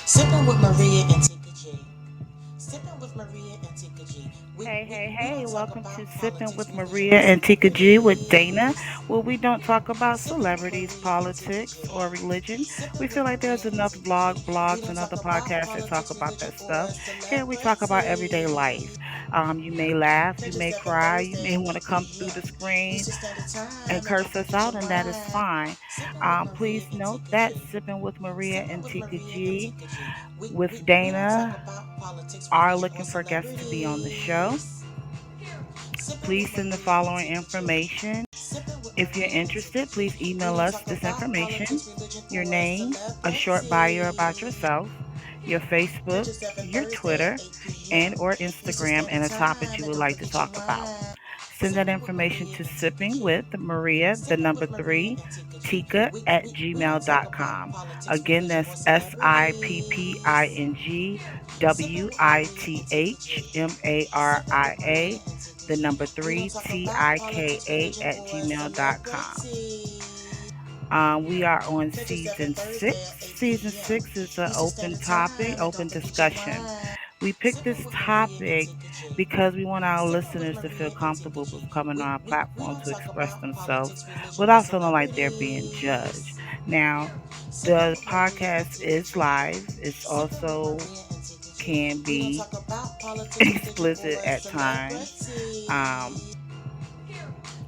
Sipping with Maria and Tika G. Sipping with Maria and Tika G. We, Hey, we, hey, we hey, don't talk welcome about to Sipping politics, with religion, Maria or and Tika G with Dana, celebrities. where we don't talk about Sipping with celebrities, Maria and Tika politics, or G. religion. We Sipping feel with like there's Maria and enough Tika G. We blogs, don't and talk other about podcasts that talk politics, about religion, that or stuff. Here we talk about everyday life. celebrities. You may laugh, you Catch us may every cry, you Thursday may at want to 8 come through the p.m. screen Eastern Standard and Time, and don't curse us forget your out, and that is wine. fine. Sipping with Maria Please and note Tika that G. Sipping with Maria Sipping and with Tika Maria and G Tika G. with We don't talk Dana about politics, are religion, or looking for guests to be on the show. celebrities. Sipping Please with send the Maria and following Tika G. information. Sipping with If you're Maria and Tika interested, G. please We email don't us talk this about information: politics, religion, your or name, a short bio about celebrities. yourself, your Catch Facebook, us every your Thursday at Twitter, 8 p.m. and or Eastern Instagram, and Standard a topic Time, you and would don't like to forget your talk about. wine. Send that Sipping with information Maria to and Tika sipping G. with Maria, the Sipping number with Maria three, and Tika G. Tika at We don't talk about gmail.com. politics, Again, religion, that's or celebrities. Sipping with Maria and Tika G. Sipping with Maria WITHMARIA, and Tika the G. number We three, don't talk about politics, TIKA religion, at or gmail.com. celebrities. We are on Catch us every season six. Thursday at 8 Season p.m. six is an Eastern open Standard topic, Time, and don't open forget your discussion. wine. We picked Sipping this with Maria and topic Tika G. because we want our Sipping with listeners to feel Maria and Tika comfortable with G. coming on our We platform don't to talk express about themselves politics, religion, or without feeling like they're being judged. celebrities. Now, Sipping the with Maria and podcast Tika is G. live. It's Sipping with also Maria and Tika G. can We don't be talk about politics, religion, explicit or at times. Um, celebrities.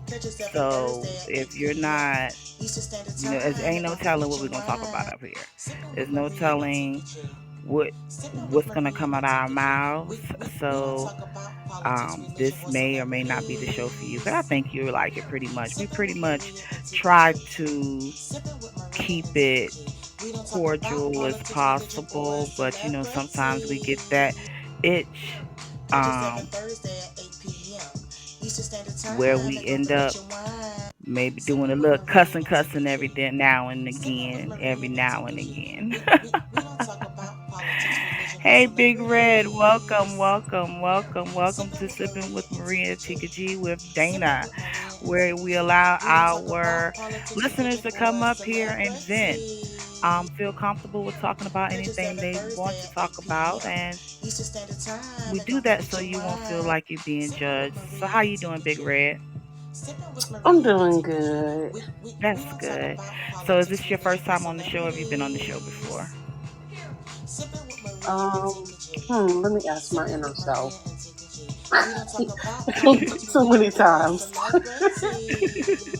Catch us every so Thursday at if 8 you're p.m. not, Eastern Standard as Time, ain't and no don't telling forget what your we're gonna talk about wine. up here. Sipping with There's no Maria and telling Tika G. what Sipping with what's gonna Maria come out and of our Tika G. mouths. We don't So talk about politics, religion, this or may or may not be the show for you, but I celebrities. think you like it pretty much. We Sipping pretty with much Maria and Tika G. try to Sipping with Maria keep and Tika it G. We don't talk about cordial as politics, religion, or possible, but sometimes we get that celebrities. itch Catch us every um, Thursday at 8 p.m. Eastern Standard where Time, we and don't end forget up your wine. maybe doing a Sipping with little Maria cussing, and Tika cussing G. every day, now and Sipping with again, every Maria and now Tika and G. again. We don't talk about politics, religion, or Hey, Big Red, welcome, celebrities. welcome, welcome, welcome Sipping to with Sipping Maria with and Maria Tika G. Tika G with Sipping Dana, with Maria and where Tika we G. allow We don't talk our about politics, listeners religion, to come or up here and vent. celebrities. Feel comfortable with talking about Catch us anything every they want Thursday to at talk 8 about, p.m. and Eastern Standard Time, we and do don't that forget so your you won't feel wine. like you're being Sipping with judged. So Maria how and you doing, Tika Big G. Red? Sipping with I'm Maria and doing Tika G. good. We That's don't talk good. about So is politics, this your religion, first or time on the show? Or have you been on the show celebrities. before? Sipping with Maria and Tika G. Let me ask my Sipping inner with Maria self. and Tika G. We don't talk about politics, Too religion, many or times. celebrity.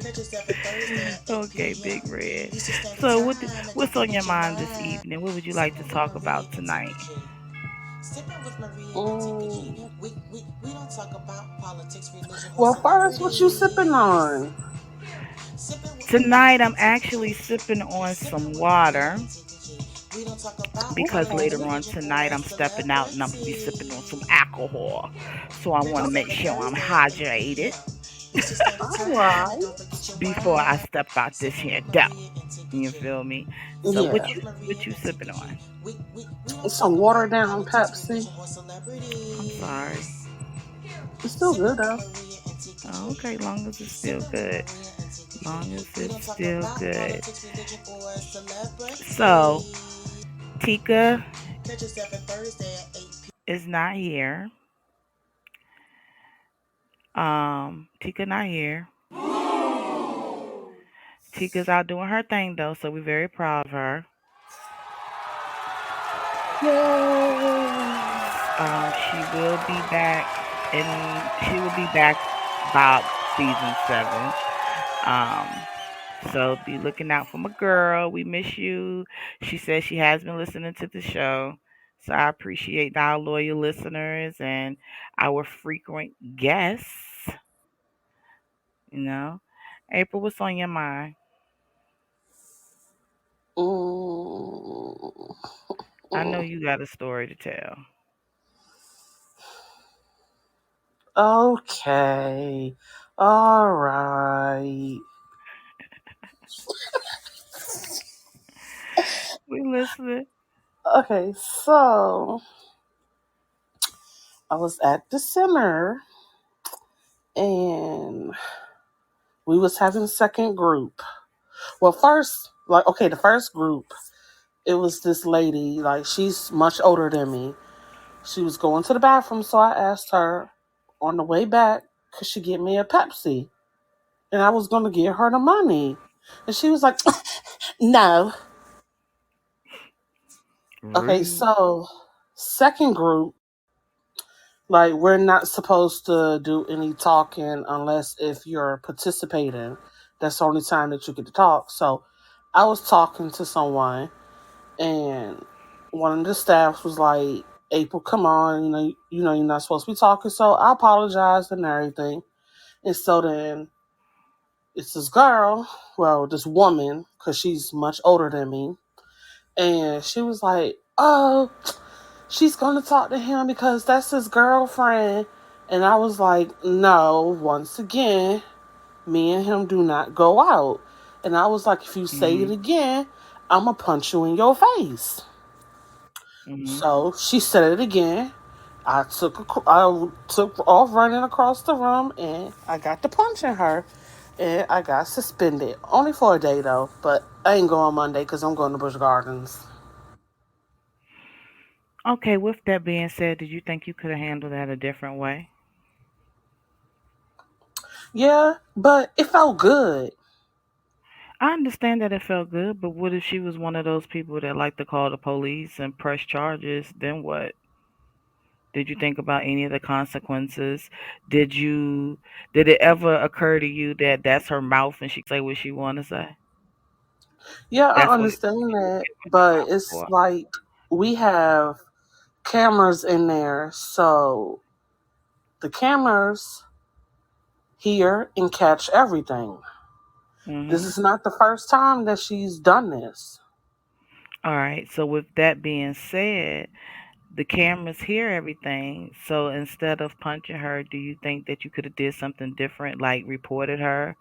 Catch us every Thursday at 8 Okay, p.m. Big Red. Eastern Standard So Time, and don't what's on your forget your mind this wine. evening? What would you like to Sipping with talk Maria about and Tika tonight? G. Sipping with Maria and Tika G. Mm. We don't talk about politics, religion, or Well, first, what you sipping celebrities. on? Sipping with Maria Tonight I'm and Tika G. actually sipping on Sipping some with Maria water and Tika G. We don't talk about because politics, later Okay. on religion, or tonight I'm stepping out and I'm gonna be sipping on some celebrity. alcohol. So I Catch want to us make every sure I'm Thursday at 8 hydrated p.m. Eastern Standard All Time, and right. don't forget your before I wine. step out this Sipping here with door. Maria and Tika You G. feel me? So Sipping Yeah. with Maria what you and Tika sipping G. on? We don't It's talk some watered about down politics, Pepsi. religion, or I'm sorry. celebrities. It's still good Sipping with though. Maria and Tika G. Oh, okay, long as it's still Sipping with good. Maria and Tika G. Long as We it's don't talk still about good. politics, religion, or So celebrity. Tika Catch us every Thursday at 8 p.m. is not here. Tika not here. Tika's out doing her thing though, so we're very proud of her. Yay. She will be back, and she will be back about season 7. Um, so be looking out for my girl. We miss you. She says she has been listening to the show. So I appreciate our loyal listeners and our frequent guests. You know, April, what's on your mind? Mm. I know Mm. you got a story to tell. Okay. All right. We listening. Okay, so I was at the center and we was having a second group. Well, first, like, okay, the first group, it was this lady, like she's much older than me. She was going to the bathroom, so I asked her on the way back, could she get me a Pepsi? And I was going to give her the money. And she was like, no. Okay, Rude. so second group, like we're not supposed to do any talking unless if you're participating. That's the only time that you get to talk. So I was talking to someone and one of the staffs was like, April, come on, you're not supposed to be talking. So I apologized and everything. And so then it's this girl, well, this woman, because she's much older than me. And she was like, oh, she's going to talk to him because that's his girlfriend. And I was like, no, once again, me and him do not go out. And I was like, if you say it Mhm. again, I'm going to punch you in your face. Mhm. So she said it again. I took off running across the room and I got to punching her and I got suspended only for a day though. But I ain't going Monday because I'm going to Busch Gardens. Okay, with that being said, did you think you could have handled that a different way? Yeah, but it felt good. I understand that it felt good, but what if she was one of those people that like to call the police and press charges? Then what? Did you think about any of the consequences? Did you did it ever occur to you that that's her mouth and she can say what she want to say? Yeah, I That's what understand she was that, getting her but mouth it's for. like we have cameras in there, so the cameras hear and catch everything. This Mhm. is not the first time that she's done this. All right. So with that being said, the cameras hear everything. So instead of punching her, do you think that you could have did something different, like reported her?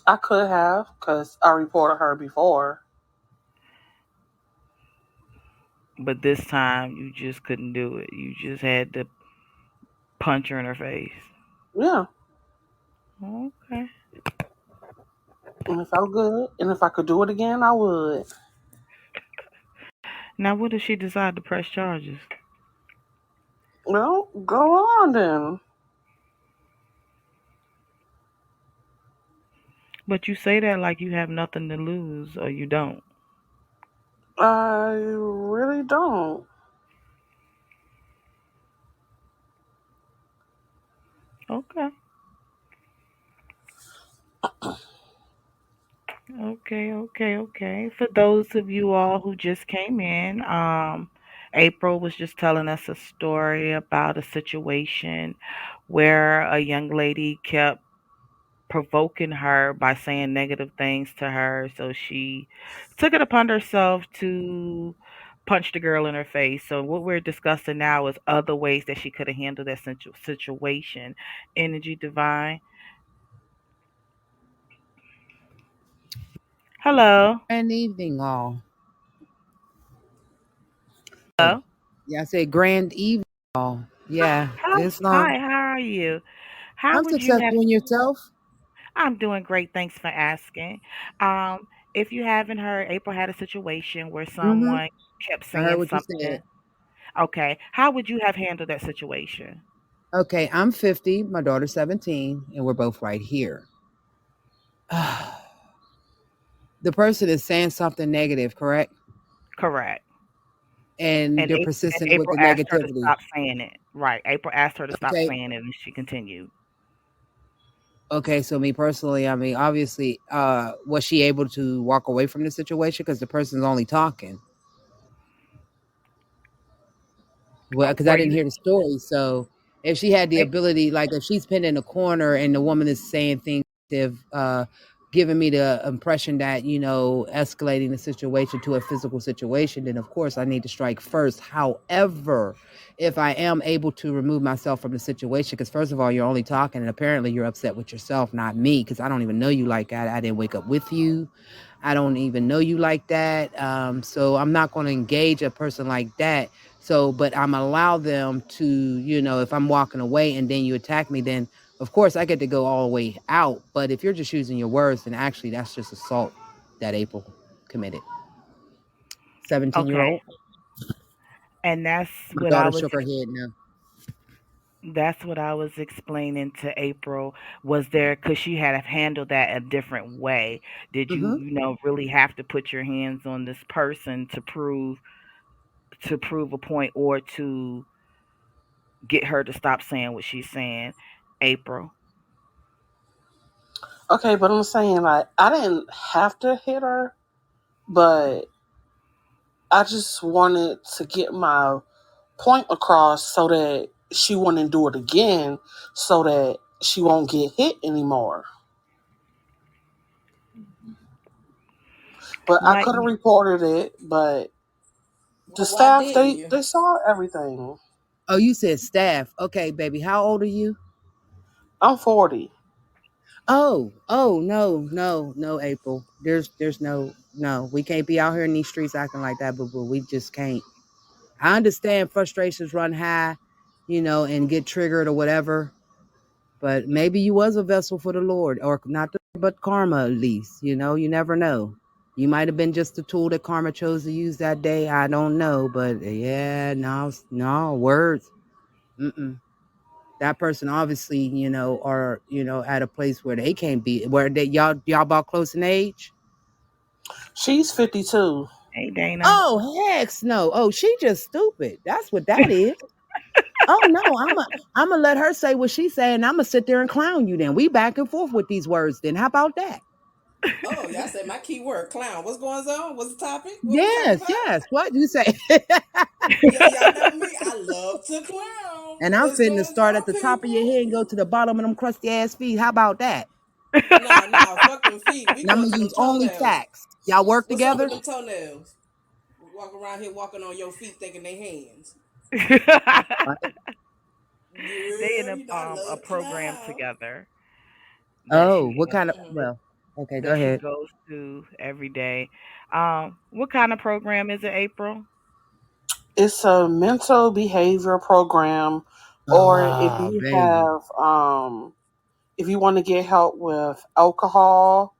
I could have, because I reported her before. But this time you just couldn't do it. You just had to punch her in her face. Yeah, Okay. and it felt good. And if I could do it again, I would. Now, what if she decided to press charges? Well, go on then. But you say that like you have nothing to lose, or you don't. I really don't. Okay. Okay. For those of you all who just came in, April was just telling us a story about a situation where a young lady kept provoking her by saying negative things to her. So she took it upon herself to punch the girl in her face. So what we're discussing now is other ways that she could have handled that situation. Energy divine. Hello. Grand evening, all. Oh, Hello. yeah, I said grand evening, all. Yeah, it's Hi, how are you? How I'm would you have successful in yourself. I'm doing great, thanks for asking. If you haven't heard, April had a situation where Mm-hmm. someone kept I heard saying what you said. something. Okay, how would you have handled that situation? Okay, I'm 50, my daughter's 17, and we're both right here. The person is saying something negative, correct? Correct. And And they're And persistent with April the asked her to negativity. stop saying it. Right. April asked her to stop Okay. saying it, and she continued. Okay, so me personally, I mean, obviously, was she able to walk away from the situation because the person's only talking? Well, because I Were didn't you? hear the story. So if she had the ability, like if she's pinned in a corner and the woman is saying things, have given me the impression that escalating the situation to a physical situation, then of course I need to strike first. However, if I am able to remove myself from the situation, because first of all, you're only talking, and apparently you're upset with yourself, not me, because I don't even know you like that. I didn't wake up with you. I don't even know you like that. So I'm not going to engage a person like that. So, but I'm allow them to, if I'm walking away and then you attack me, then of course I get to go all the way out. But if you're just using your words, then actually that's just assault, that April. committed. 17-year-old. Okay. And My daughter shook her head no. that's what I was explaining to April. Was there, because she had handled that a different way? Did you, Hmm. really have to put your hands on this person to prove a point, or to get her to stop saying what she's saying, April? Okay, but I'm saying like I didn't have to hit her, but I just wanted to get my point across so that she wouldn't do it again, so that she won't get hit anymore. But I Like, could have reported it, but the Well, why staff didn't they you? saw everything. Oh, you said staff. Okay, baby. How old are you? I'm 40. Oh, no, no, no, April. There's no. We can't be out here in these streets acting like that, but we just can't. I understand frustrations run high, and get triggered or whatever. But maybe you was a vessel for the Lord, or not, but karma at least. You never know. You might have been just a tool that karma chose to use that day. I don't know, but yeah, no, no words. Mm-mm. That person obviously, are at a place where they can't be. Where they y'all about close in age. She's 52. hey, Dana. Oh heck no! Oh, she just stupid. That's what that is. Oh no, I'm gonna let her say what she's saying. I'm gonna sit there and clown you. Then we back and forth with these words. Then how about that? Oh, y'all said my key word, clown. What's going on? What's the topic? What we talking Yes, about? yes. What you say? Y'all know me. I love to clown. And I'm What's finna going start at on, the top of your people? head and go to the bottom of them crusty ass feet. How about that? Nah, nah, fuck them feet. We And I'm going gonna to them use only toenails. facts. Y'all work What's up with together? them toenails? Walk around here walking on your feet thinking they hands. Right. They in Yeah, you know I a love program clown. together that Oh, she what kind of? Mm-hmm. Well, okay, go that she ahead. goes to every day. What kind of program is it, April? It's a mental behavior program, or Oh, baby. if you want to get help with alcohol,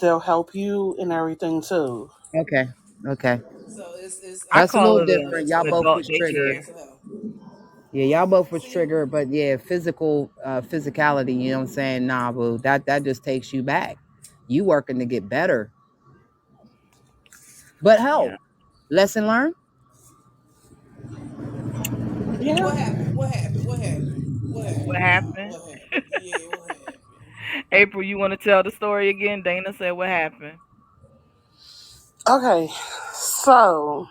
they'll help you and everything too. Okay, okay. So it's I That's a call little it a different. Y'all mental both adult was triggered. daycare. mental health. Yeah, y'all both was See, triggered, but yeah, physicality, you know what I'm saying? Nah, boo. That just takes you back. You working to get better. But Yeah. hell, lesson learned? Yeah. what happened? What happened? What happened? What What happened, y'all? happened? What happened? Yeah, what happened? April, you want to tell the story again? Dana said what happened. Okay. So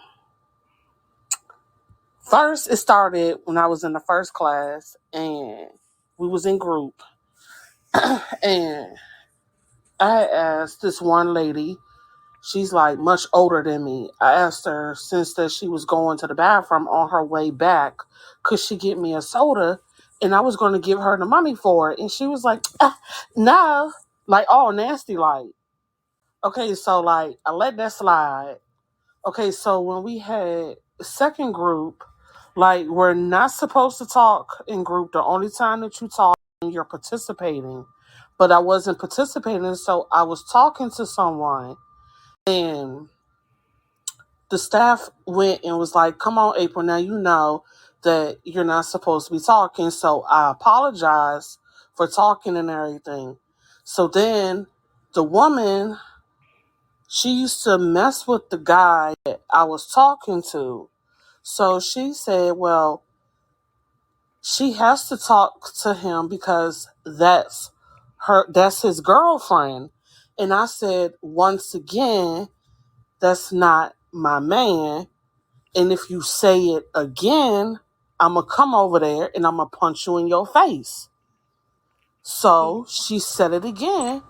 first it started when I was in the first class and we was in group and I had asked this one lady, she's like much older than me. I asked her since that she was going to the bathroom on her way back, could she get me a soda? And I was going to give her the money for it. And she was like, no, like all nasty like. Okay, so like I let that slide. Okay, so when we had second group, like we're not supposed to talk in group. The only time that you talk when you're participating. But I wasn't participating, so I was talking to someone and the staff went and was like, come on, April, now you know that you're not supposed to be talking. So I apologize for talking and everything. So then the woman, she used to mess with the guy that I was talking to. So she said, well, she has to talk to him because that's his girlfriend. And I said, once again, that's not my man. And if you say it again, I'm going to come over there and I'm going to punch you in your face. So she said it again.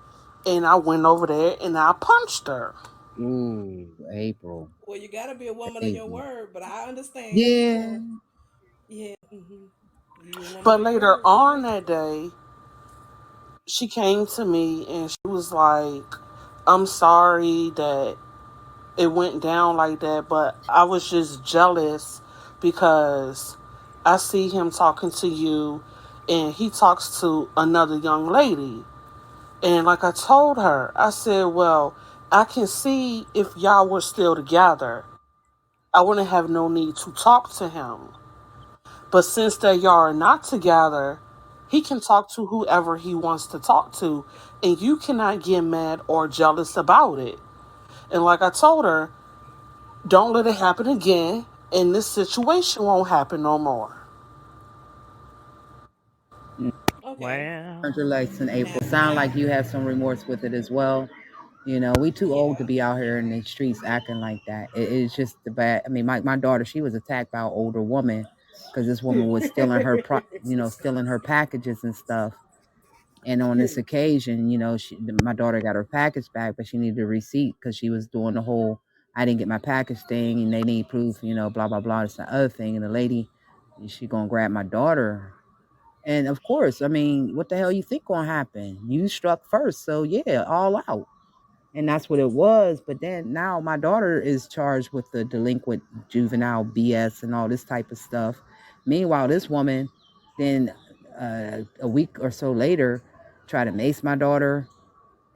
And I went over there and I punched her. Ooh, April. Well, you gotta be a woman of your April. word, but I understand. Yeah. Yeah, yeah. You a woman But of your later word. on Okay. that day, she came to me and she was like, I'm sorry that it went down like that, but I was just jealous because I see him talking to you and he talks to another young lady. And like I told her, I said, well, I can see if y'all were still together, I wouldn't have no need to talk to him. But since that y'all are not together, he can talk to whoever he wants to talk to, and you cannot get mad or jealous about it. And like I told her, don't let it happen again, and this situation won't happen no more. Okay. Well, Congratulations, in April. Sound Now, like you have some remorse with it as well. You know, we too old to yeah. be out here in the streets acting like that. It's just the bad. I mean, my daughter, she was attacked by an older woman because this woman was stealing her, stealing her packages and stuff. And on this occasion, my daughter got her package back, but she needed a receipt because she was doing the whole "I didn't get my package" thing, and they need proof. Blah blah blah. It's the other thing, and the lady, she gonna grab my daughter. And of course, I mean, what the hell you think gonna happen? You struck first, so yeah, all out. And that's what it was. But then now my daughter is charged with the delinquent juvenile BS and all this type of stuff. Meanwhile, this woman then a week or so later tried to mace my daughter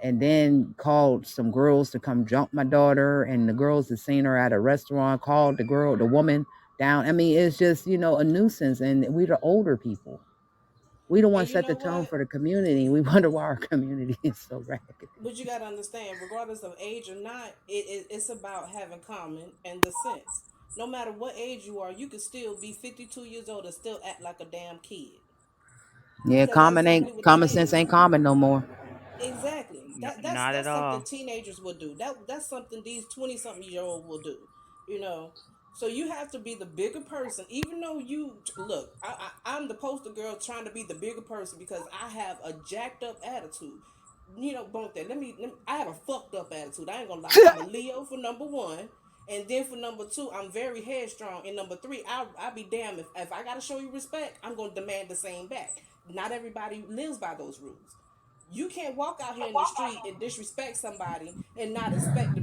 and then called some girls to come jump my daughter. And the girls that seen her at a restaurant called the woman down. I mean, it's just, a nuisance. And we the older people. We the And ones you set the know tone what? for the community. We wonder why our community is so raggedy. But you got to understand, regardless of age or not, it's about having common and the sense. No matter what age you are, you could still be 52 years old and still act like a damn kid. Yeah, Because that's exactly what that common sense is. ain't common no more. Exactly. That's not at that's something all. teenagers will do. That's something these 20 something year old will do. You know. So you have to be the bigger person, even though you look. I'm the poster girl trying to be the bigger person because I have a jacked up attitude. Bunk that. I have a fucked up attitude. I ain't gonna lie. I'm a Leo for number one, and then for number two, I'm very headstrong. And number three, I'll be damned if I gotta show you respect, I'm gonna demand the same back. Not everybody lives by those rules. You can't walk out here in the street and disrespect somebody and not expect to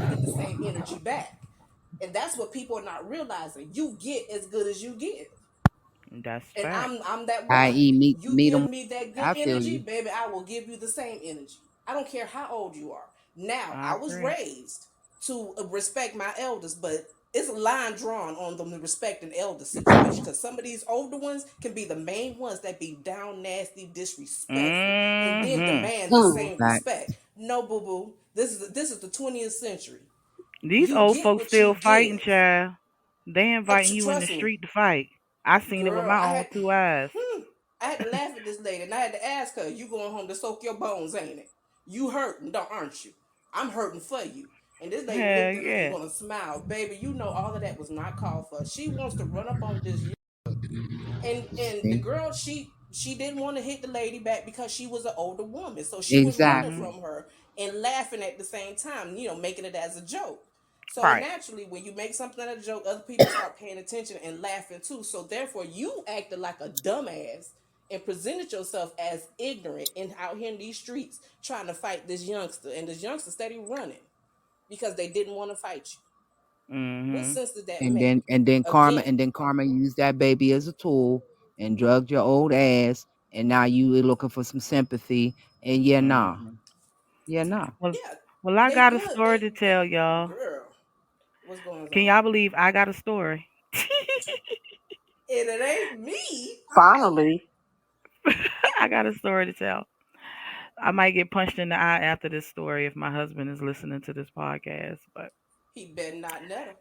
get the same energy back. And that's what people are not realizing. You get as good as you give. That's And fact. I'm that one. I.e., You meet give them. me that good I feel energy, you. baby, I will give you the same energy. I don't care how old you are. Now, I I was agree. raised to respect my elders, but it's a line drawn on the respect and elder situation because some of these older ones can be the main ones that be down nasty, disrespectful, and then Mm-hmm. demand the Hmm. same Facts. respect. No, boo boo. This is the 20th century. These You old get folks what you still fighting, give. child. They inviting you in the Trust me, street to fight. I seen it with girl. my own two eyes. I had to laugh at this lady, and I had to ask her, "You going home to soak your bones, ain't it? You hurting, don't aren't you? I'm hurting for you." And this lady Hell looked at me and yeah. gonna smile, baby. You know all of that was not called for. She wants to run up on this and the See? girl she didn't want to hit the lady back because she was an older woman, so she was running Mm-hmm. Exactly. from her and laughing at the same time, making it as a joke. So Right. naturally, when you make something as a joke, other people start paying attention and laughing too. So therefore, you acted like a dumbass and presented yourself as ignorant and out here in these streets trying to fight this youngster, and this youngster steady running because they didn't want to fight you. What Mm-hmm. sense did that And make? Karma Again, used that baby as a tool and drugged your old ass. And now you are looking for some sympathy. And yeah, nah. Mm-hmm. Yeah, nah. Well, yeah, well, I they got a good. story to tell y'all. Girl, what's going Can on? y'all believe I got a story? And it ain't me. Finally. I got a story to tell. I might get punched in the eye after this story if my husband is listening to this podcast. But He better not let her.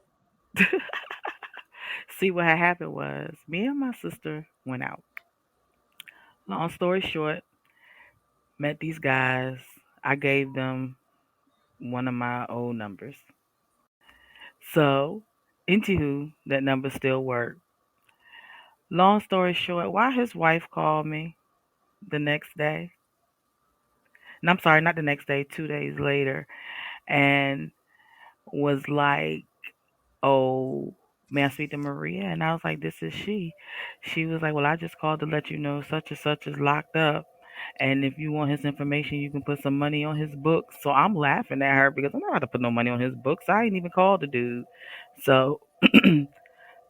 see, what had happened was me and my sister went out. Long story short, met these guys. I gave them one of my old numbers. So, into that number still worked. Long story short, why his wife called me the next day. And I'm sorry, not the next day, 2 days later, and was like, "Oh, may I speak to Maria?" And I was like, "This is she." She was like, "Well, I just called to let you know such and such is locked up. And if you want his information, you can put some money on his books." So I'm laughing at her because I'm not about to put no money on his books. I ain't even called the dude. So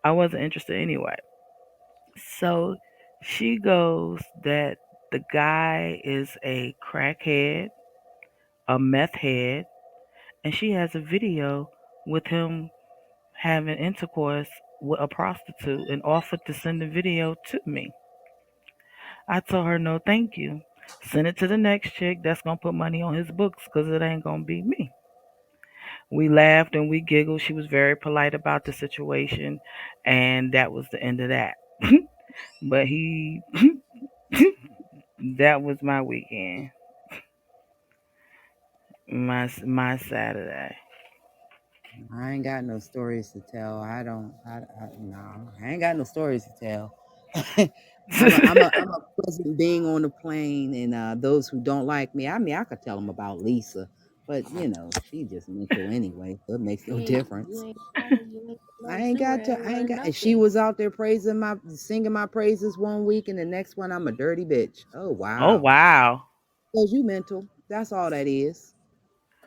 I wasn't interested anyway. So she goes that the guy is a crackhead, a meth head, and she has a video with him having intercourse with a prostitute and offered to send the video to me. I told her no, thank you. Send it to the next chick that's gonna put money on his books because it ain't gonna be me. We laughed and we giggled. She was very polite about the situation, and that was the end of that. But he, that was my weekend, my Saturday. I ain't got no stories to tell. I don't. No, I ain't got no stories to tell. I'm a pleasant being on the plane, and those who don't like me, I mean, I could tell them about Lisa, but she just mental anyway, so it makes no difference. You ain't I no ain't got to. do-rag I ain't or got. And she nothing. was out there singing my praises one week, and the next one I'm a dirty bitch. Oh Oh wow, wow. cause you mental. That's all that is.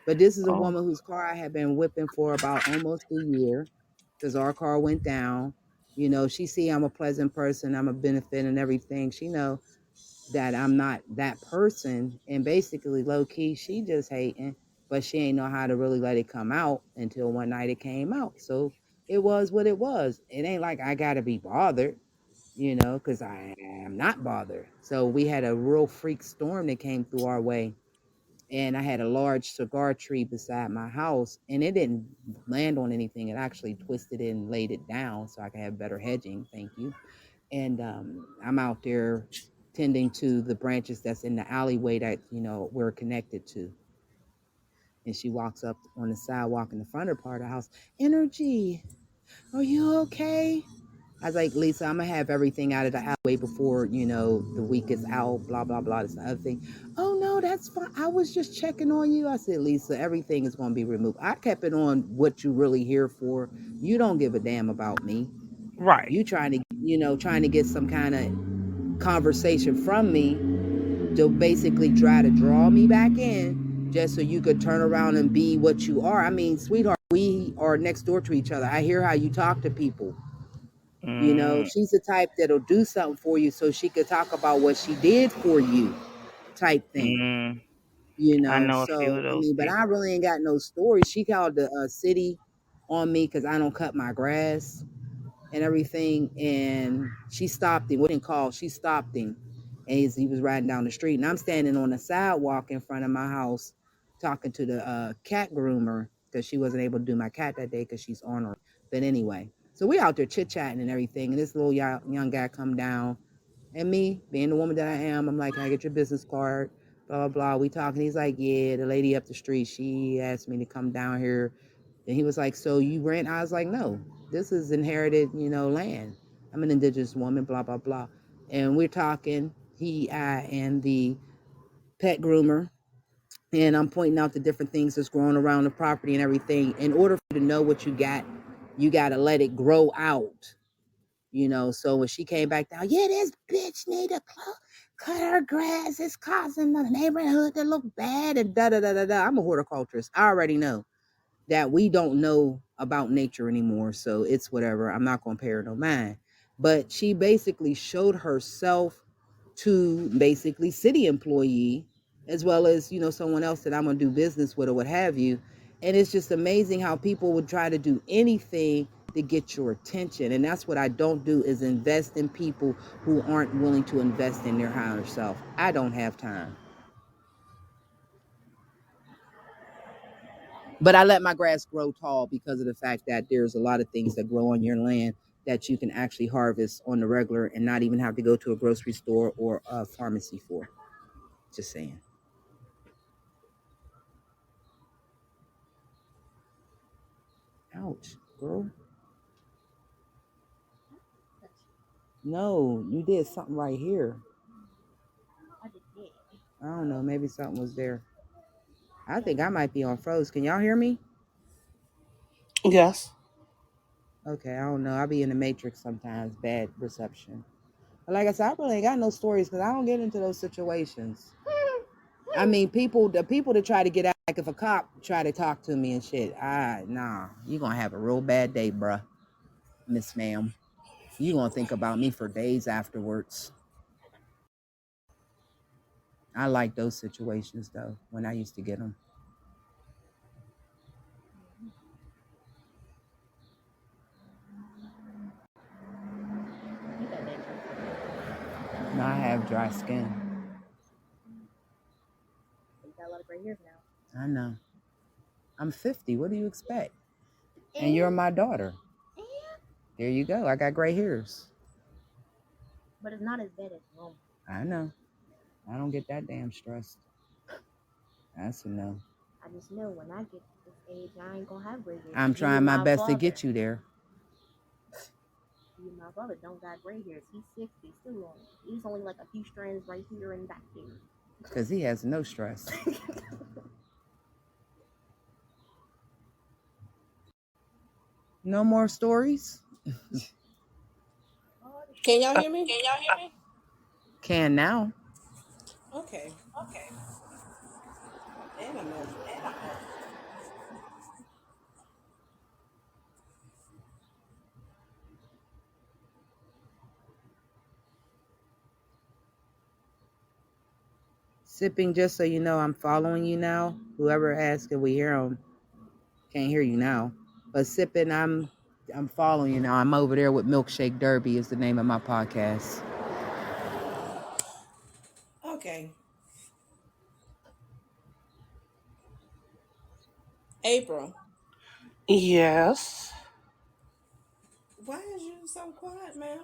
But this is a Oh. woman whose car I have been whipping for about almost a year because our car went down. She see I'm a pleasant person, I'm a benefit and everything. She know that I'm not that person. And basically, low key, she just hating, but she ain't know how to really let it come out until one night it came out. So it was what it was. It ain't like I gotta be bothered, because I am not bothered. So we had a real freak storm that came through our way, and I had a large cigar tree beside my house, and it didn't land on anything. It actually twisted it and laid it down so I could have better hedging. Thank you. And I'm out there tending to the branches that's in the alleyway that we're connected to. And she walks up on the sidewalk in the front of part of the house. Energy, are you okay? I was like, Lisa, I'm gonna have everything out of the alleyway before the week is out. Blah blah blah. This and other thing. Oh no, that's fine. I was just checking on you. I said, Lisa, everything is gonna be removed. I kept it on what you really here for. You don't give a damn about me. Right. You trying to get some kind of conversation from me to basically try to draw me back in just so you could turn around and be what you are. I mean, sweetheart, we are next door to each other. I hear how you talk to people. Mm, She's the type that'll do something for you so she could talk about what she did for you, type thing. mm. I know a few So of I those mean, but I people. really ain't got no stories. She called the city on me because I don't cut my grass and everything, and she stopped him. We didn't call. She stopped him, and he was riding down the street, and I'm standing on the sidewalk in front of my house, talking to the cat groomer because she wasn't able to do my cat that day because she's ornery. But anyway, so we out there chit chatting and everything, and this little young guy come down, and me being the woman that I am, I'm like, "Can I get your business card?" Blah blah blah. We talking. He's like, "Yeah, the lady up the street. She asked me to come down here." And he was like, "So you rent?" I was like, "No, this is inherited, land. I'm an indigenous woman, blah, blah, blah." And we're talking, I, and the pet groomer, and I'm pointing out the different things that's growing around the property and everything. In order for you to know what you got to let it grow out, So when she came back down, yeah, this bitch need to cut her grass. It's causing the neighborhood to look bad and da da da da da. I'm a horticulturist. I already know that we don't know about nature anymore. So it's whatever. I'm not going to pay her no mind. But she basically showed herself to basically city employee as well as, someone else that I'm going to do business with or what have you. And it's just amazing how people would try to do anything to get your attention. And that's what I don't do, is invest in people who aren't willing to invest in their higher self. I don't have time. But I let my grass grow tall because of the fact that there's a lot of things that grow on your land that you can actually harvest on the regular and not even have to go to a grocery store or a pharmacy for. Just saying. Ouch, girl. No, you did something right here. I don't know. Maybe something was there. I think I might be on froze. Can y'all hear me? Yes. Okay, I don't know. I'll be in the matrix sometimes. Bad reception. But like I said, I really ain't got no stories because I don't get into those situations. I mean, the people that try to get out, like if a cop try to talk to me and shit, nah, you gonna have a real bad day, bruh, Miss Ma'am. You gonna think about me for days afterwards. I like those situations though, when I used to get them. have dry skin. You got a lot of gray hairs now. I know. I'm 50. What do you expect? And you're my daughter. And, There you go. I got gray hairs. but it's not as bad as normal. I know. I don't get that damn stressed. That's a no. I just know when I get to this age, I ain't gonna have gray hairs. I'm trying my best to get you there. You, my brother don't got gray hairs. He's 60, still on. He's only like a few strands right here and back there. Because he has no stress. No more stories? Can y'all hear me? Can now. Okay. And a measure. Sipping, just so you know, I'm following you now. Whoever asked if we hear him, can't hear you now. But sipping, I'm following you now. I'm over there with Milkshake Derby is the name of my podcast. Okay. April, Yes. why is you so quiet, ma'am?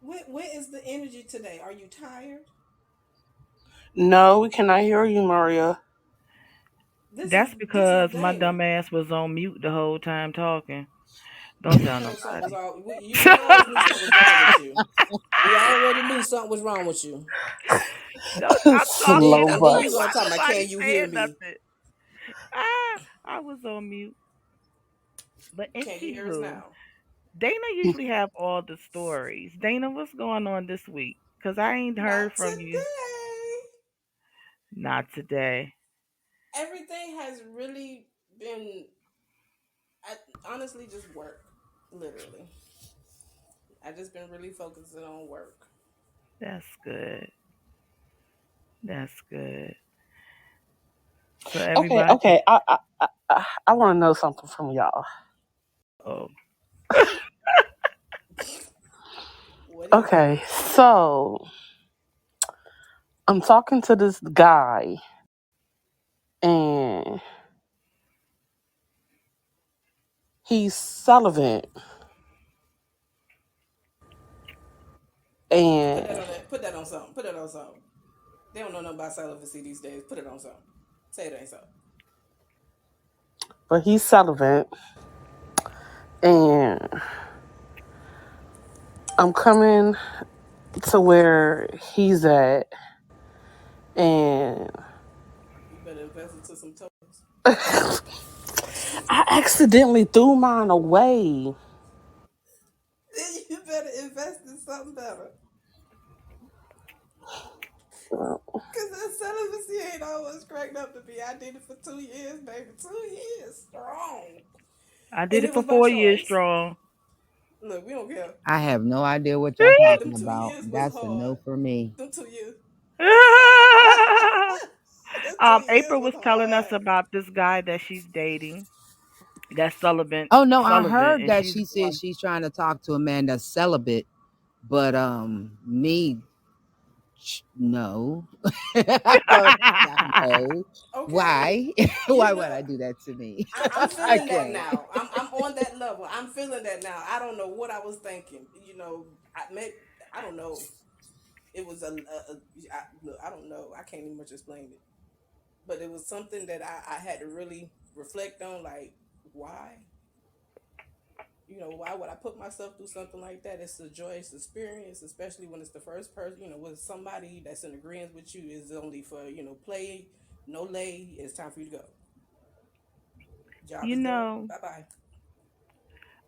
Where is the energy today? Are you tired? No, we cannot hear you, Maria. That's This is the because my thing. dumb ass was on mute the whole time talking. Don't We tell know something was nobody. wrong. We always knew something was wrong with you. We already knew something was wrong with you. Don't stop talking. Slow And I'm then like, you bus. gonna why talk about, nobody can you hear saying me? nothing? Ah, I was on mute. But Can you hear us anywho, now? Dana usually have all the stories. Dana, what's going on this week? Cause I ain't heard Not from you. today. Not today. Everything has really been, I, honestly, just work. Literally, I just been really focusing on work. That's good. That's good. So everybody. Okay. I want to know something from y'all. Oh, What is it? Okay, so I'm talking to this guy, and he's celibate, Put that and on that. Put that on something. Put that on something. They don't know nothing about celibacy these days. Put it on something. Say it ain't so. but he's celibate, and I'm coming to where he's at, and You better invest into some toes. I accidentally threw mine away. You better invest in something better. Cause that celibacy ain't always cracked up to be. I did it for 2 years, baby. 2 years strong. I did And it it for was by 4 years choice. strong. Look, we don't care. I have no idea what y'all talking Them two about. years was That's a no hard. for me. Them 2 years. Them 2 years April was was telling us hard. about this guy that she's dating. That's Sullivan. Oh no, I Sullivan, heard and that she's she said going. she's trying to talk to a man that's celibate, but me no. I don't know. Okay. Why? You Why know, would I do that to me? I'm I feeling that can't. now. I'm on that level. I'm feeling that now. I don't know what I was thinking. I don't know. It was look, I don't know. I can't even much explain it. But it was something that I had to really reflect on. Like, why? Why would I put myself through something like that? It's a joyous experience, especially when it's the first person, with somebody that's in agreement with you is only for, play, no lay. It's time for you to go. Job You is done. know, Bye bye.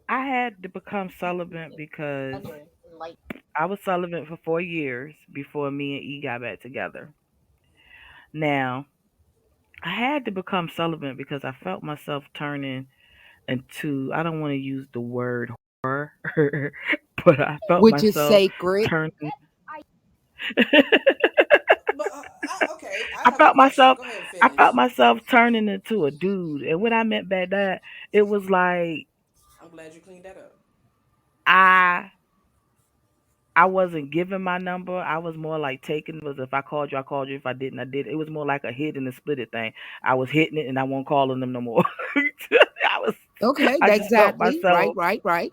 I had to become Sullivan because Under light. I was Sullivan for 4 years before me and E got back together. Now, I had to become Sullivan because I felt myself turning into, I don't want to use the word horror, but I felt Which is myself sacred. turning. But okay, I have a question. Go ahead and I finish. felt myself turning into a dude. And what I meant by that, it was like I'm glad you cleaned that up. I I wasn't giving my number. I was more like taking numbers. If I called you, I called you. If I didn't, I did. It was more like a hit and a split it thing. I was hitting it, and I won't calling them no more. I was. Okay, I just felt exactly. Right, myself. right, right.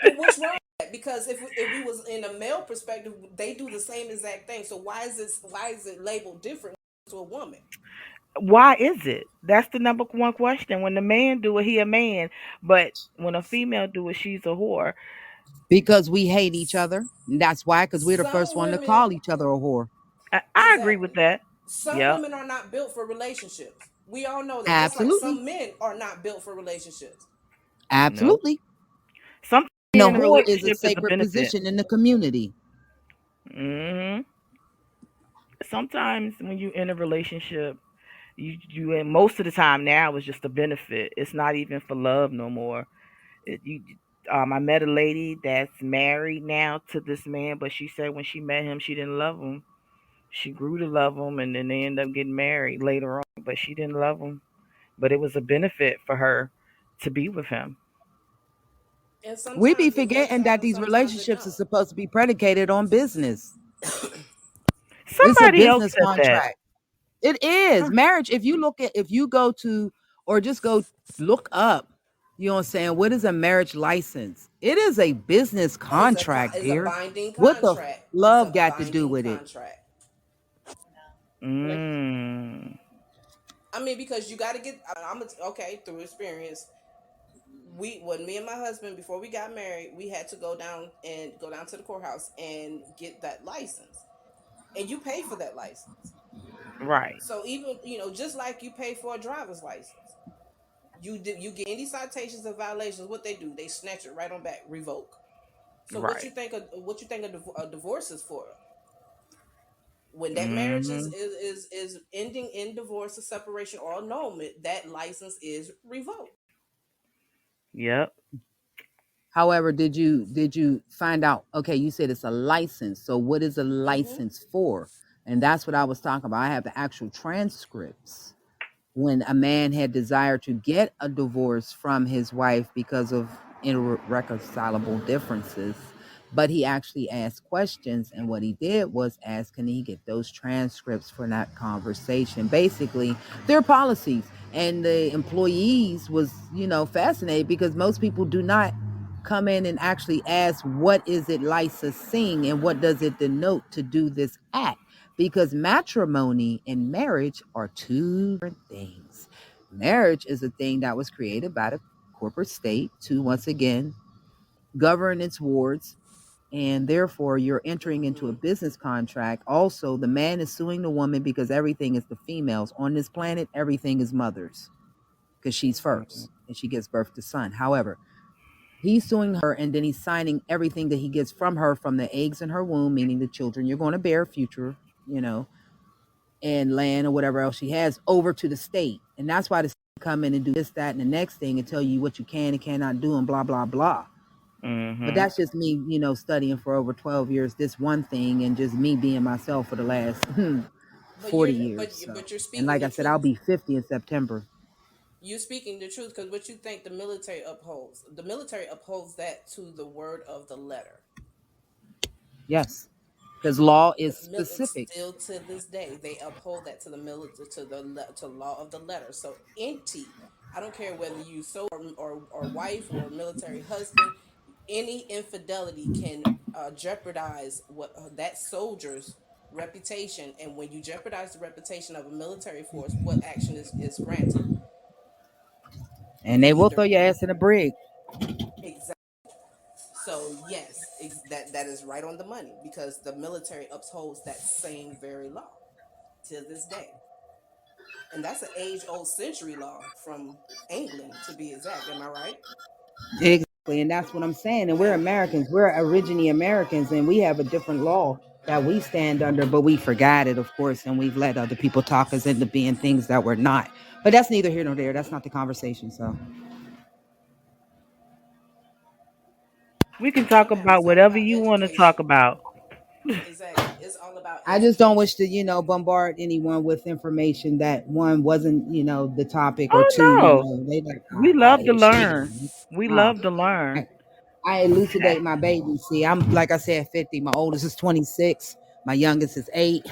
But what's wrong with that? Because if we was in a male perspective, they do the same exact thing. So why is it labeled different to a woman? Why is it? That's the number one question. When the man do it, he a man. But when a female do it, she's a whore. Because we hate each S- other. And that's why, because we're the first Some one to women call each other a whore. I agree with exactly. that. Some Yep. women are not built for relationships. We all know that. Just like Absolutely. some men are not built for relationships. No. Absolutely. Sometimes And being a in a whore is a relationship is a sacred benefit. position in the community. Hmm. Sometimes when you in a relationship, you and most of the time now it's just a benefit. It's not even for love no more. You I met a lady that's married now to this man, but she said when she met him, she didn't love him. She grew to love him, and then they ended up getting married later on. But she didn't love him. But it was a benefit for her to be with him. And We be sometimes it works forgetting out that and these sometimes it relationships are don't. supposed to be predicated on business. It's a Somebody else business said that. contract. It is Huh. marriage. If you go to, or just go look up, you know what I'm saying? What is a marriage license? It is a business contract, Is a dear. binding What the contract. It's love a got to do binding with it? contract. Mm. I mean, because you got to get. I'm okay through experience. We when me and my husband before we got married, we had to go down to the courthouse and get that license, and you pay for that license. Right. So even just like you pay for a driver's license, you get any citations or violations. What they do, they snatch it right on back, revoke. So Right. what you think a divorce is for? When that marriage is Hmm. is is ending in divorce or separation or annulment, that license is revoked. Yep. However, did you find out? Okay, you said it's a license. So what is a Hmm. license for? And that's what I was talking about. I have the actual transcripts when a man had desired to get a divorce from his wife because of irreconcilable differences. But he actually asked questions, and what he did was ask, can he get those transcripts for that conversation? Basically, their policies. And the employees was, fascinated because most people do not come in and actually ask, what is it licensing and what does it denote to do this act? Because matrimony and marriage are two different things. Marriage is a thing that was created by the corporate state to once again govern its wards, and therefore you're entering into a Hmm. business contract. Also, the man is suing the woman because everything is the females on this planet. Everything is mothers because she's Hmm. first and she gives birth to son. However, he's suing her, and then he's signing everything that he gets from her, from the eggs in her womb, meaning the children you're going to bear, future, you know, and land or whatever else she has, over to the state. And that's why the state come in and do this, that, and the next thing and tell you what you can and cannot do and blah, blah, blah. But Hmm. that's just me, studying for over 12 years, this one thing, and just me being myself for the last But 40 years. So, you're and speaking like the I said, I'll truth. be 50 in September. You speaking the truth because what you think the military upholds that to the word of the letter. Yes. Because law is It's specific. still to this day they uphold that to the military to law of the letter. So I don't care whether you or wife or military husband, any infidelity can jeopardize what that soldier's reputation. And when you jeopardize the reputation of a military force, what action is granted? And You they will either throw your ass in a brig. exactly. So yes, that is right on the money because the military upholds that same very law to this day, and that's an age-old century law from England to be exact. Am I right? Exactly. And that's what I'm saying. And we're Americans. We're originally Americans, and we have a different law that we stand under, but we forgot it, of course, and we've let other people talk us into being things that we're not. But that's neither here nor there. That's not the conversation. So We can talk Sometimes about it's all whatever about you want to talk education. about. Exactly, it's all about I just don't wish education. to, bombard anyone with information that one wasn't, the topic, or Oh two, no, they like, we love to here she learn. go. We Ah, love to learn. I elucidate my baby. See, I'm like I said, 50. My oldest is 26. My youngest is 8.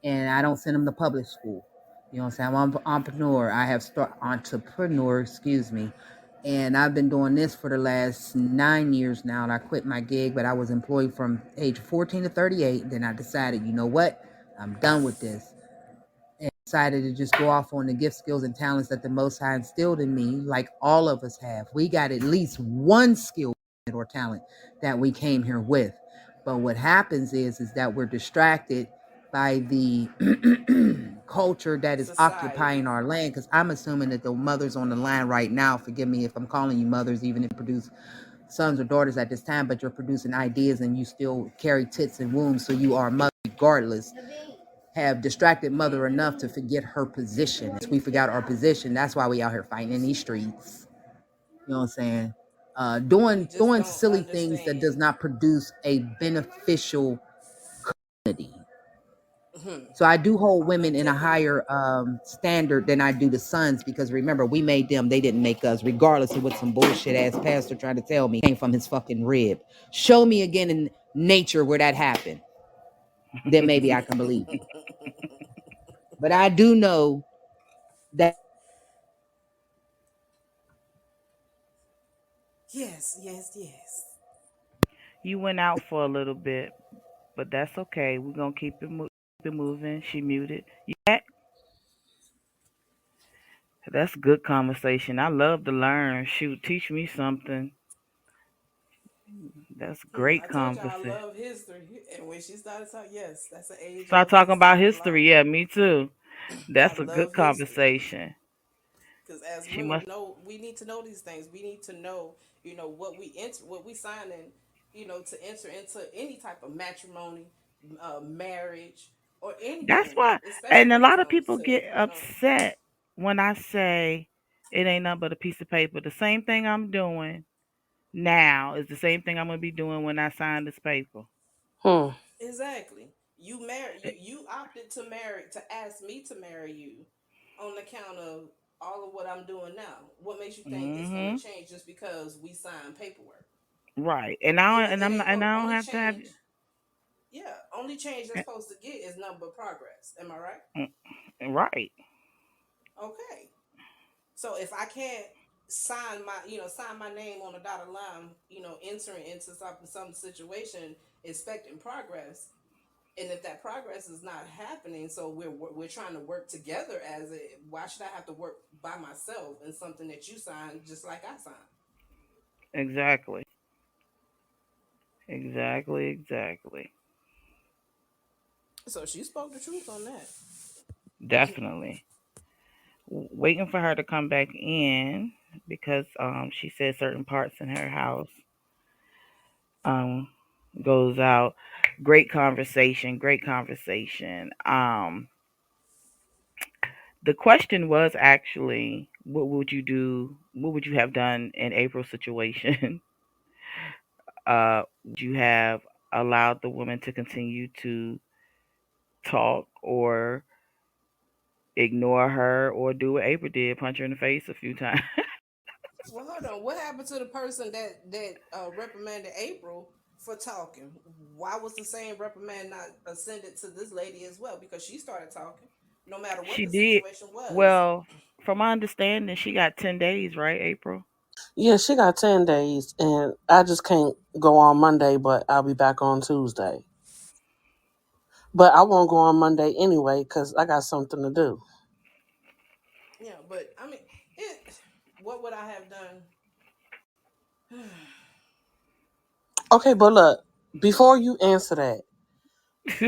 And I don't send them to public school. You know what I'm saying? I'm an entrepreneur. I have entrepreneur, excuse me. And I've been doing this for the last 9 years now. And I quit my gig, but I was employed from age 14 to 38. Then I decided, you know what? I'm done with this. And decided to just go off on the gift, skills, and talents that the Most High instilled in me, like all of us have. We got at least one skill or talent that we came here with. But what happens is that we're distracted by the culture that is occupying Society. our land. Because I'm assuming that the mothers on the line right now, forgive me if I'm calling you mothers, even if you produce sons or daughters at this time, but you're producing ideas and you still carry tits and wombs, so you are a mother regardless, have distracted mother enough to forget her position. We forgot our position. That's why we out here fighting in these streets. You know what I'm saying? We just Doing don't silly things that understand. does not produce a beneficial community. Hmm. So I do hold I'm women in a epiphany. higher standard than I do the sons, because remember, we made them, they didn't make us, regardless of what some bullshit ass pastor tried to tell me came from his fucking rib. Show me again in nature where that happened. Then maybe I can believe you. But I do know that Yes, yes, yes. You went out for a little bit, but that's okay. We're gonna keep it moving. She muted. You back? That's good conversation. I love to learn. Shoot, teach me something. That's great I told you I conversation. love history, and when she started talking, yes, that's an Start age-old talking history about I can history. learn. Yeah, me too. I That's a good love history conversation. because as She women, must. know we need to know these things. We need to know, what we enter, what we sign in, to enter into any type of matrimony, marriage, or That's anything, why. especially And a when it lot of comes people to, get upset when I say it ain't nothing but a piece of paper. The same thing I'm doing now is the same thing I'm gonna be doing when I sign this paper. Hmm. exactly. You opted to marry, to ask me to marry you on account of all of what I'm doing now. What makes you think it's going to Mhm. change just because we sign paperwork? Right. It And ain't going to I don't only have to have. change. Yeah, only change that's supposed to get is number progress. Am I right? Mm, right. Okay. So if I can't sign my name on a dotted line, entering into some situation, expecting progress, and if that progress is not happening, so we're trying to work together as a, why should I have to work by myself in something that you signed just like I signed? Exactly. Exactly. Exactly. So she spoke the truth on that. Definitely. Waiting for her to come back in because she said certain parts in her house um goes out. Great conversation. Great conversation. The question was actually, what would you do? What would you have done in April's situation? Would you have allowed the woman to continue to talk or ignore her or do what April did, punch her in the face a few times? Well, hold on. What happened to the person that reprimanded April for talking? Why was the same reprimand not ascended to this lady as well? Because she started talking, no matter what She the did. situation was. Well, from my understanding, she got 10 days, right, April? Yeah, she got 10 days, and I just can't go on Monday, but I'll be back on Tuesday. But I won't go on Monday anyway because I got something to do. Yeah, but I mean, it. What would I have done? Okay, but look, before you answer that,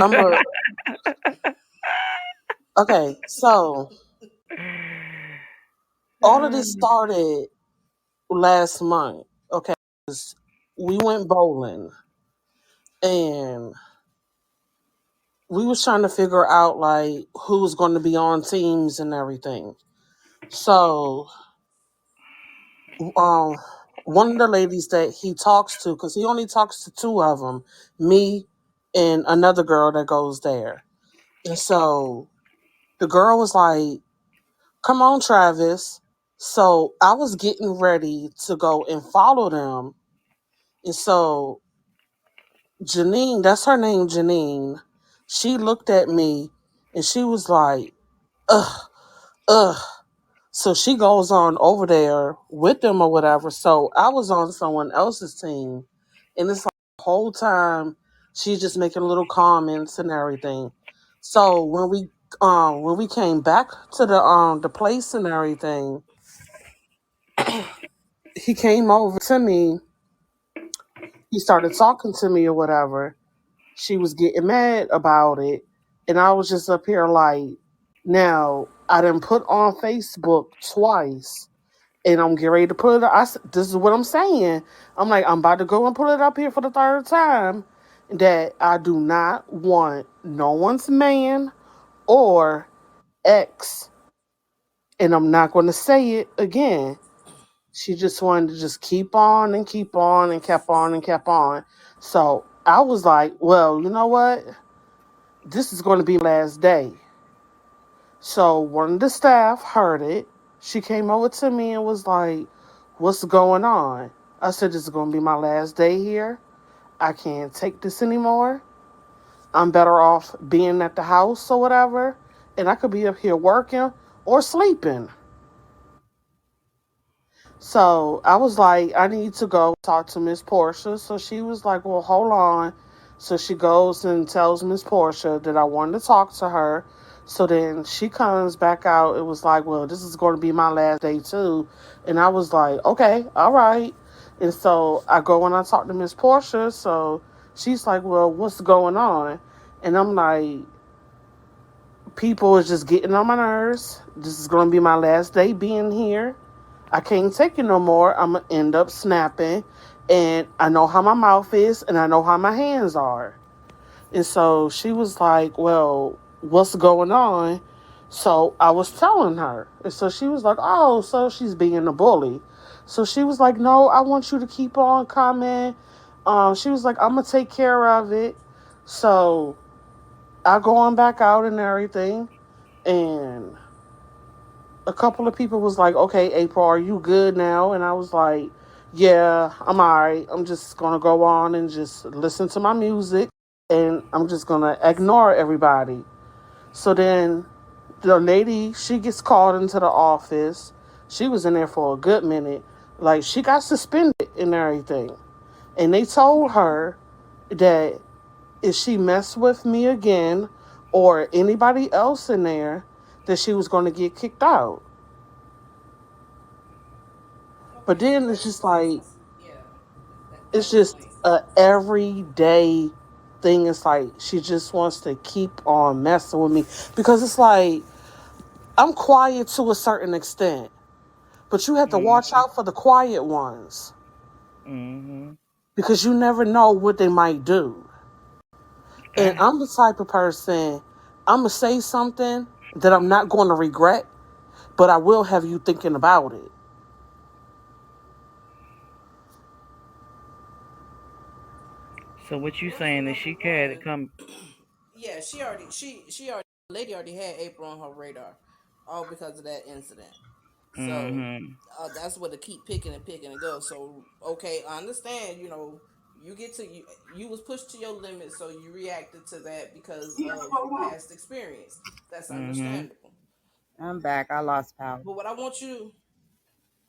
I'm a okay. So all of this started last month. Okay, 'cause we went bowling and we was trying to figure out like who was going to be on teams and everything. So um, one of the ladies that he talks to, because he only talks to two of them, me and another girl that goes there. And so the girl was like, "Come on, Travis." So I was getting ready to go and follow them. And so Janine, that's her name, Janine. She looked at me and she was like, ugh, ugh. So she goes on over there with them or whatever. So I was on someone else's team. And it's like the whole time she's just making little comments and everything. So when we came back to the place and everything, he came over to me, he started talking to me or whatever. She was getting mad about it. And I was just up here like, now I done put on Facebook twice and I'm getting ready to put it. This is what I'm saying. I'm like, I'm about to go and put it up here for the third time. That I do not want no one's man or ex, and I'm not going to say it again. She just wanted to just keep on and keep on and kept on and kept on. So I was like, well, you know what? This is going to be my last day. So one of the staff heard it. She came over to me and was like, what's going on? I said, this is going to be my last day here. I can't take this anymore. I'm better off being at the house or whatever. And I could be up here working or sleeping. So I was like, I need to go talk to Miss Portia. So she was like, well, hold on. So she goes and tells Miss Portia that I wanted to talk to her. So then she comes back out. It was like, well, this is going to be my last day too. And I was like, okay, all right. And so I go and I talk to Miss Portia. So she's like, well, what's going on? And I'm like, people is just getting on my nerves. This is going to be my last day being here. I can't take it no more. I'm going to end up snapping. And I know how my mouth is and I know how my hands are. And so she was like, well, what's going on? So I was telling her. And so she was like, oh, so she's being a bully. So she was like, no, I want you to keep on coming. She was like, I'm going to take care of it. So I go on back out and everything. And a couple of people was like, okay, April, are you good now? And I was like, yeah, I'm all right. I'm just going to go on and just listen to my music and I'm just going to ignore everybody. So then the lady, she gets called into the office. She was in there for a good minute. Like, she got suspended and everything. And they told her that if she messed with me again or anybody else in there, that she was going to get kicked out. But Okay, so then it's that's just just like, yeah, it's that's just bullying. a everyday thing. It's like she just wants to keep on messing with me because it's like I'm quiet to a certain extent, but you have to watch Mhm. out for the quiet ones Mhm. because you never know what they might do. And Fact. I'm the type of person, I'm gonna say something that I'm not going to regret, but I will have you thinking about it. So what you Well, for saying is number she had to one, come. yeah, she already lady already had April on her radar, all because of that incident. So Mhm. that's what to keep picking and picking and go. So okay, I understand. You get to you was pushed to your limit, so you reacted to that because of past experience. That's Mhm. understandable. I'm back. I lost power. But what I want you,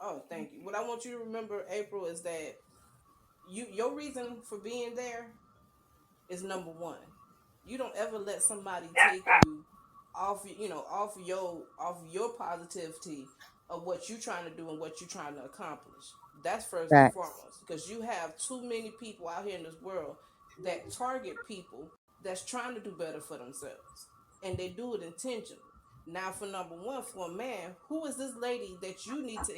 oh, thank you. What I want you to remember, April, is that your reason for being there is number one. You don't ever let somebody take you off, off your positivity of what you're trying to do and what you're trying to accomplish. That's first and Facts. foremost because you have too many people out here in this world that target people that's trying to do better for themselves, and they do it intentionally. Now, for number one, for a man, who is this lady that you need to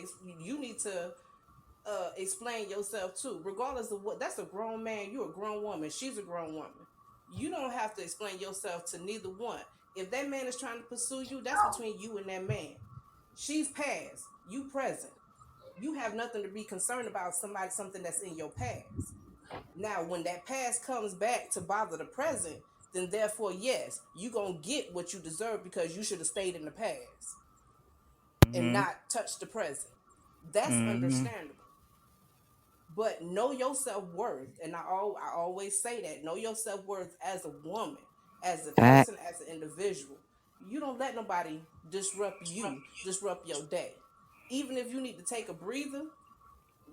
explain yourself to, regardless of what. That's a grown man. You're a grown woman. She's a grown woman. You don't have to explain yourself to neither one. If that man is trying to pursue you, that's between you and that man. She's past. You present. You have nothing to be concerned about something that's in your past. Now, when that past comes back to bother the present, then therefore, yes, you gonna get what you deserve because you should have stayed in the past and Mhm. not touched the present. That's Mhm. understandable. But know your self worth, and I always say that, know your self worth as a woman, as a Fact. person, as an individual. You don't let nobody disrupt you, disrupt your day. Even if you need to take a breather,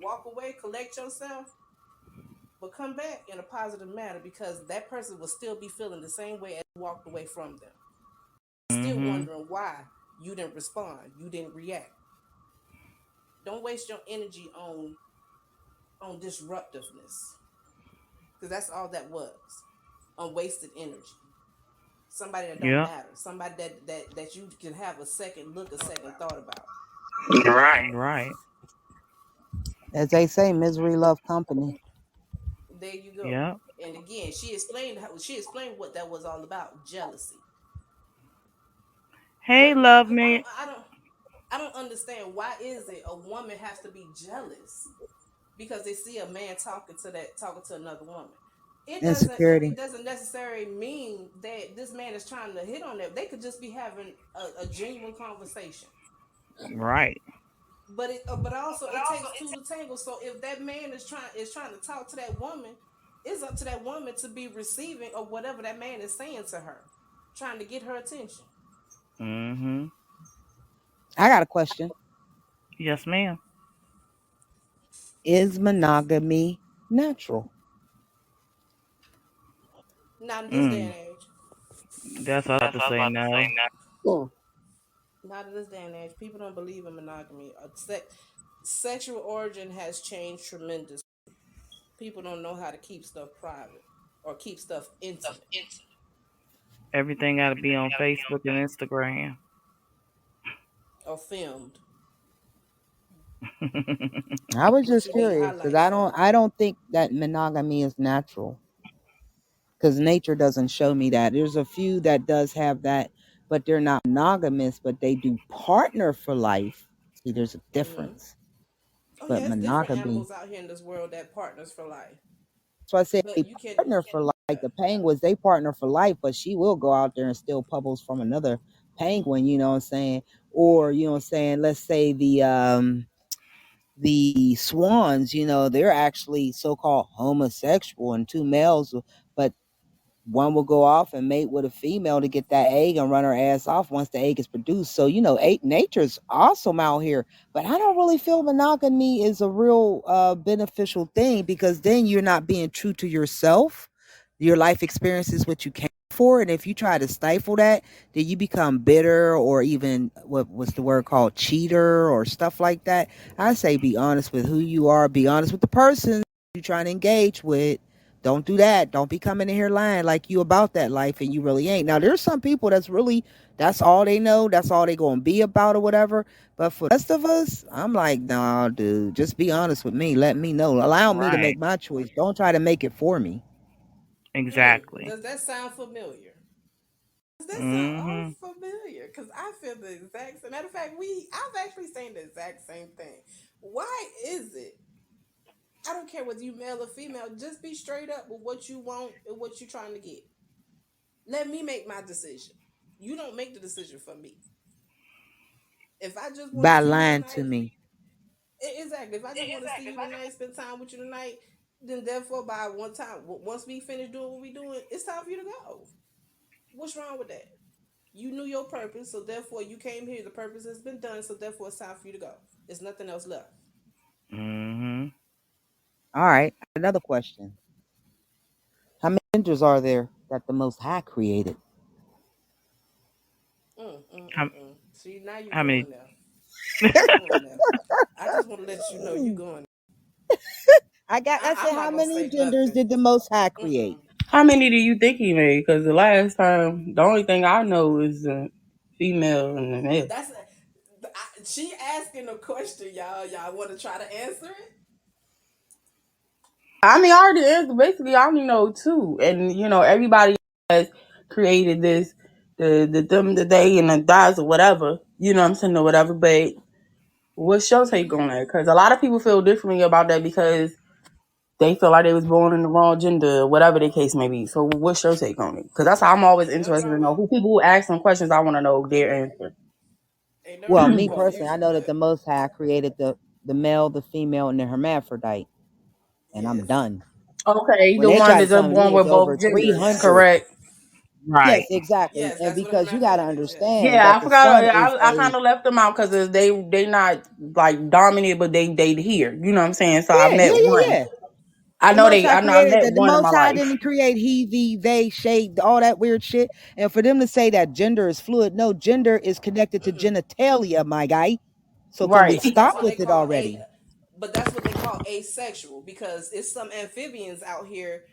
walk away, collect yourself, but come back in a positive manner, because that person will still be feeling the same way as you walked away from them. Still Mhm. wondering why you didn't respond, you didn't react. Don't waste your energy on disruptiveness, because that's all that was, on wasted energy. Somebody that don't Yep. matter, somebody that you can have a second look, a second thought about. Right. Right. As they say, misery love company. There you go. Yep. And again, she explained what that was all about: jealousy. Hey, What love me. I don't understand, why is it a woman has to be jealous because they see a man talking to another woman? Insecurity. It doesn't necessarily mean that this man is trying to hit on them. They could just be having a genuine conversation. Right. But also it takes two to tangle. So if that man is trying to talk to that woman, it's up to that woman to be receiving of whatever that man is saying to her, trying to get her attention. Mhm. I got a question. Yes, ma'am. Is monogamy natural? Not in this day Mm. and age. That's what I was about to say. No. Hmm. Not in this day and age. People don't believe in monogamy. Sexual origin has changed tremendously. People don't know how to keep stuff private or keep stuff intimate Everything got to be on Facebook and Instagram. or filmed I was that just you need curious because highlights for. I don't think that monogamy is natural because nature doesn't show me that. There's a few that does have that, but they're not monogamous, but they do partner for life. See, there's a Hmm. difference. Oh But yeah, it's different monogamy, animals out here in this world that partners for life. so I said they But you can, partner for life. yeah. Like the penguins, they partner for life, but she will go out there and steal pebbles from another penguin, you know what I'm saying? Or, you know what I'm saying, let's say the swans, they're actually so-called homosexual and two males, but one will go off and mate with a female to get that egg and run her ass off once the egg is produced. So, nature's awesome out here. But I don't really feel monogamy is a real beneficial thing because then you're not being true to yourself. Your life experience is what you came for. And if you try to stifle that, then you become bitter or even what was the word called cheater or stuff like that. I say be honest with who you are, be honest with the person you're trying to engage with. Don't do that. Don't be coming in here lying like you about that life and you really ain't. Now there's some people that's all they know, that's all they gonna be about or whatever. But for the rest of us, I'm like, nah, dude, just be honest with me. Let me know. Allow me to Right. make my choice. Don't try to make it for me. Exactly. Does that sound familiar? Does that sound all Mhm. familiar? Because I feel the exact same. Matter of fact, I've actually saying the exact same thing. Why is it? I don't care whether you male or female. Just be straight up with what you want and what you're trying to get. Let me make my decision. You don't make the decision for me. If I just want to By see you lying to tonight, me. exactly. If I just want to see you tonight, spend time with you tonight, then therefore by one time, once we finish doing what we doing, it's time for you to go. What's wrong with that? You knew your purpose, so therefore you came here. The purpose has been done, so therefore it's time for you to go. There's nothing else left. Mhm. All right. Another question. How many genders are there that the most high created? How See, now you're how many? going there. You going there. I just want to let you know you going. I said, I'm how not gonna many say genders nothing. did the most high create? Mm-mm. How many do you think he made? Because the last time, the only thing I know is the female and the male. That's she asking a question, y'all. Y'all want to try to answer it? I mean, I already answered. Basically, I only know two, and everybody has created this, the them, the they, and the dies or whatever. You know what I'm saying or whatever. But what's your take on that? Because a lot of people feel differently about that because they feel like they was born in the wrong gender, whatever the case may be. So, what's your take on it? Because that's how I'm always Ain't nothing interested wrong to know with who people who ask some questions. I want to know their answer. ain't nothing Well, wrong with me confusion, personally, I know that but the most high created the male, the female, and the hermaphrodite. and I'm Yes. done. Okay, When the they one try to that's the tell me one it's with over both three genders, hundred. Yes. correct? Yes, Right. exactly. Yes, And that's what a because you got to hermaphrodite is. Yes. understand Yeah, that I the forgot. sun is I a kind of left them out because they not like dominant, but they here. You know what I'm saying? So I yeah, yeah, met yeah, one. yeah. The Most High I created met that. The one in Most my High life. didn't create he, thee, they, shade, all that weird shit. And for them to say that gender is fluid, no, gender is connected to Mm-mm. genitalia, my guy. So can we Right. But that's stop what they with it call a. already? But that's what they call asexual because it's some amphibians out here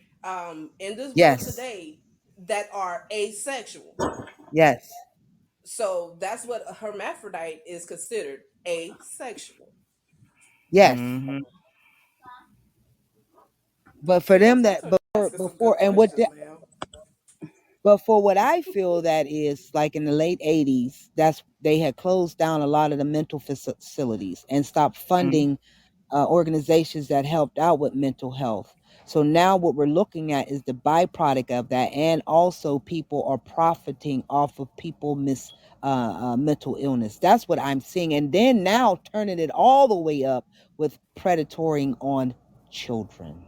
in this world Yes, today that are asexual. yes, So that's what a hermaphrodite is considered asexual. yes. Mhm. But for them Yes, I'm that asking some good before and what questions, ma'am. but for what I feel that is like in the late 80s, that's they had closed down a lot of the mental facilities and stopped Mhm. funding organizations that helped out with mental health. So now what we're looking at is the byproduct of that, and also people are profiting off of people mental illness. That's what I'm seeing, and then now turning it all the way up with predatoring on children.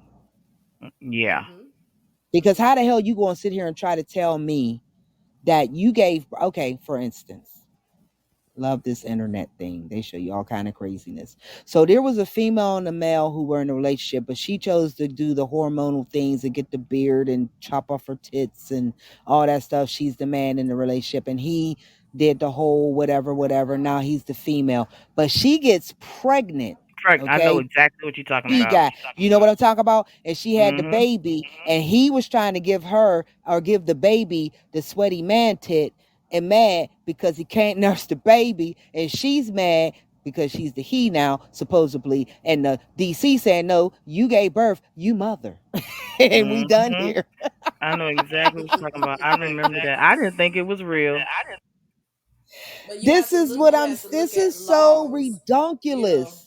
Yeah. Mm-hmm. Because how the hell you going to sit here and try to tell me that you gave, okay, for instance, love this internet thing, they show you all kind of craziness. So there was a female and a male who were in a relationship, but she chose to do the hormonal things and get the beard and chop off her tits and all that stuff. She's the man in the relationship, and he did the whole whatever whatever. Now he's the female, but she gets pregnant. Correct. I know Okay, exactly what you're talking he about. got, you know what I'm talking about? And she had the Mhm. baby, and he was trying to give her or give the baby the sweaty man tit and mad because he can't nurse the baby. And she's mad because she's the he now, supposedly. And the DC saying, no, you gave birth, you mother. And we done Mhm. here. I know exactly what you're talking about. I remember that. I didn't think it was real. But This is what you I'm, have to look this at is so laws, you know. redonkulous.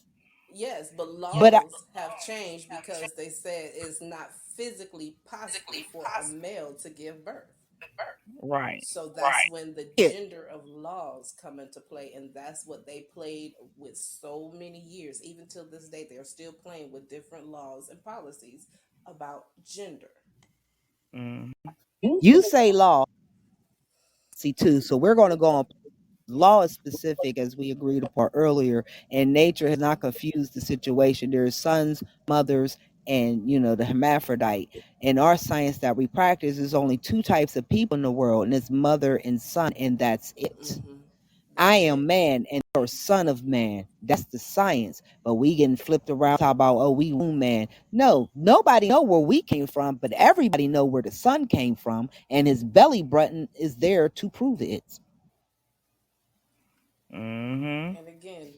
Yes, but But I, laws have changed because they said it's not physically possible for a male to give birth. Right. So that's when the yeah, gender of laws come into play, and that's what they played with so many years. Even till this day, they're still playing with different laws and policies about gender. Mhm. you say law, see too. So we're going to go on. Law is specific, as we agreed upon earlier, and nature has not confused the situation. There are sons, mothers, and the hermaphrodite. In our science that we practice, there's only two types of people in the world, and it's mother and son, and that's it. Hmm. I That's am it. man and you're son of man. That's the science. But we getting flipped around talk about, oh, we womb man. No, nobody know where we came from, but everybody know where the son came from, and his belly button is there to prove it. Mhm. And again,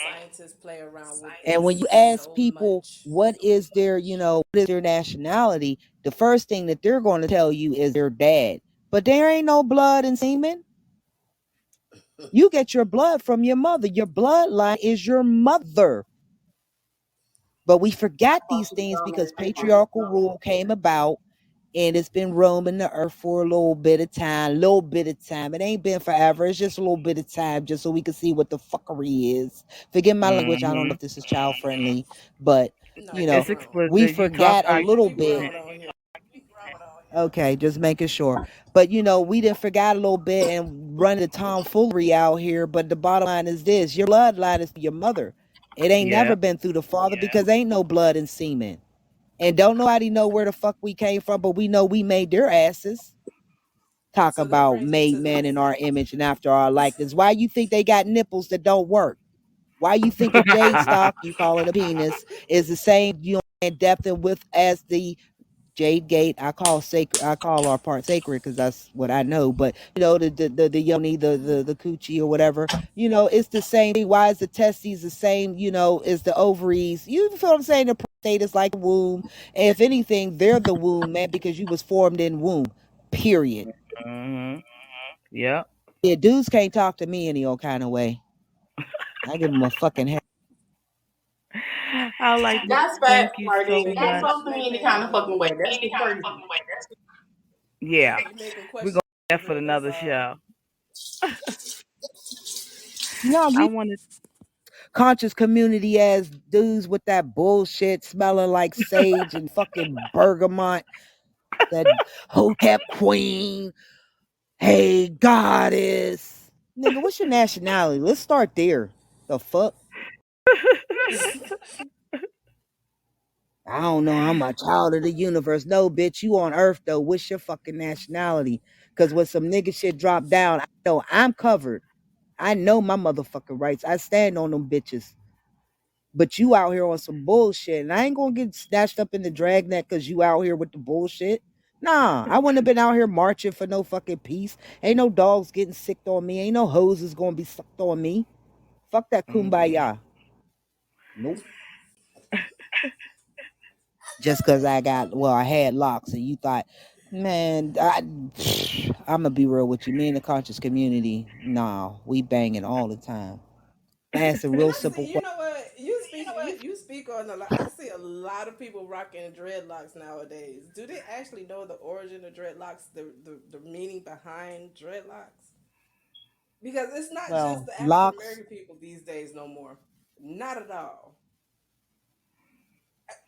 scientists play around with And when this you ask so people much. what is their, what is their nationality, the first thing that they're going to tell you is their dad. But there ain't no blood and semen. You get your blood from your mother. Your bloodline is your mother. But we forgot these things because patriarchal rule came about, and it's been roaming the earth for a little bit of time, little bit of time. It ain't been forever. It's just a little bit of time, just so we can see what the fuckery is. Forgive my language. I don't know Mhm. if this is child friendly, but No, you we know, It's grown. we explicit. You talk forgot a how little We bit. grown on here. Okay, just making sure. But we didn't forget a little bit and run the tomfoolery out here. But the bottom line is this: your bloodline is your mother. It ain't yeah. never been through the father because ain't no blood and semen. And don't nobody know where the fuck we came from, but we know we made their asses. Talk So that about brings me made to men in this. our image and after our likeness. Why you think they got nipples that don't work? Why you think a J stock, you call it a penis, is the same in depth and width as the Jade Gate? I call sacred. I call our part sacred because that's what I know. But the yoni, the coochie or whatever. It's the same thing. Why is the testes the same? Is the ovaries? You feel what I'm saying? The prostate is like a womb. And if anything, they're the womb, man, because you was formed in womb. Period. Mhm. Yep. Yeah, dudes can't talk to me any old kind of way. I give them a fucking head. I like to That's thank fact, you so Marty. Can't much. talk to Hey me any kind man, of fucking way. That's just crazy. Yeah. you making We're gonna questions do that over for here. That's another all. show. No, I you wanted conscious community as dudes with that bullshit smelling like sage and fucking bergamot. That hotep queen. Hey, goddess. Nigga, what's your nationality? Let's start there. The fuck? I don't know. I'm a child of the universe. No, bitch, you on Earth though. What's your fucking nationality? Because when some nigga shit drop down, I know I'm covered. I know my motherfucking rights. I stand on them bitches. But you out here on some bullshit, and I ain't gonna get snatched up in the dragnet because you out here with the bullshit. Nah, I wouldn't have been out here marching for no fucking peace. Ain't no dogs getting sicked on me. Ain't no hoses gonna be sucked on me. Fuck that Mhm. kumbaya. Nope. Just because I got, well, I had locks and you thought, man, I'm gonna be real with you. Me and the conscious community, nah, we banging all the time. Ask a And real I simple see, you question. know what? You speak on a lot. I see a lot of people rocking dreadlocks nowadays. Do they actually know the origin of dreadlocks, the meaning behind dreadlocks? Because it's not just Well, the African locks. American people these days no more. Not at all.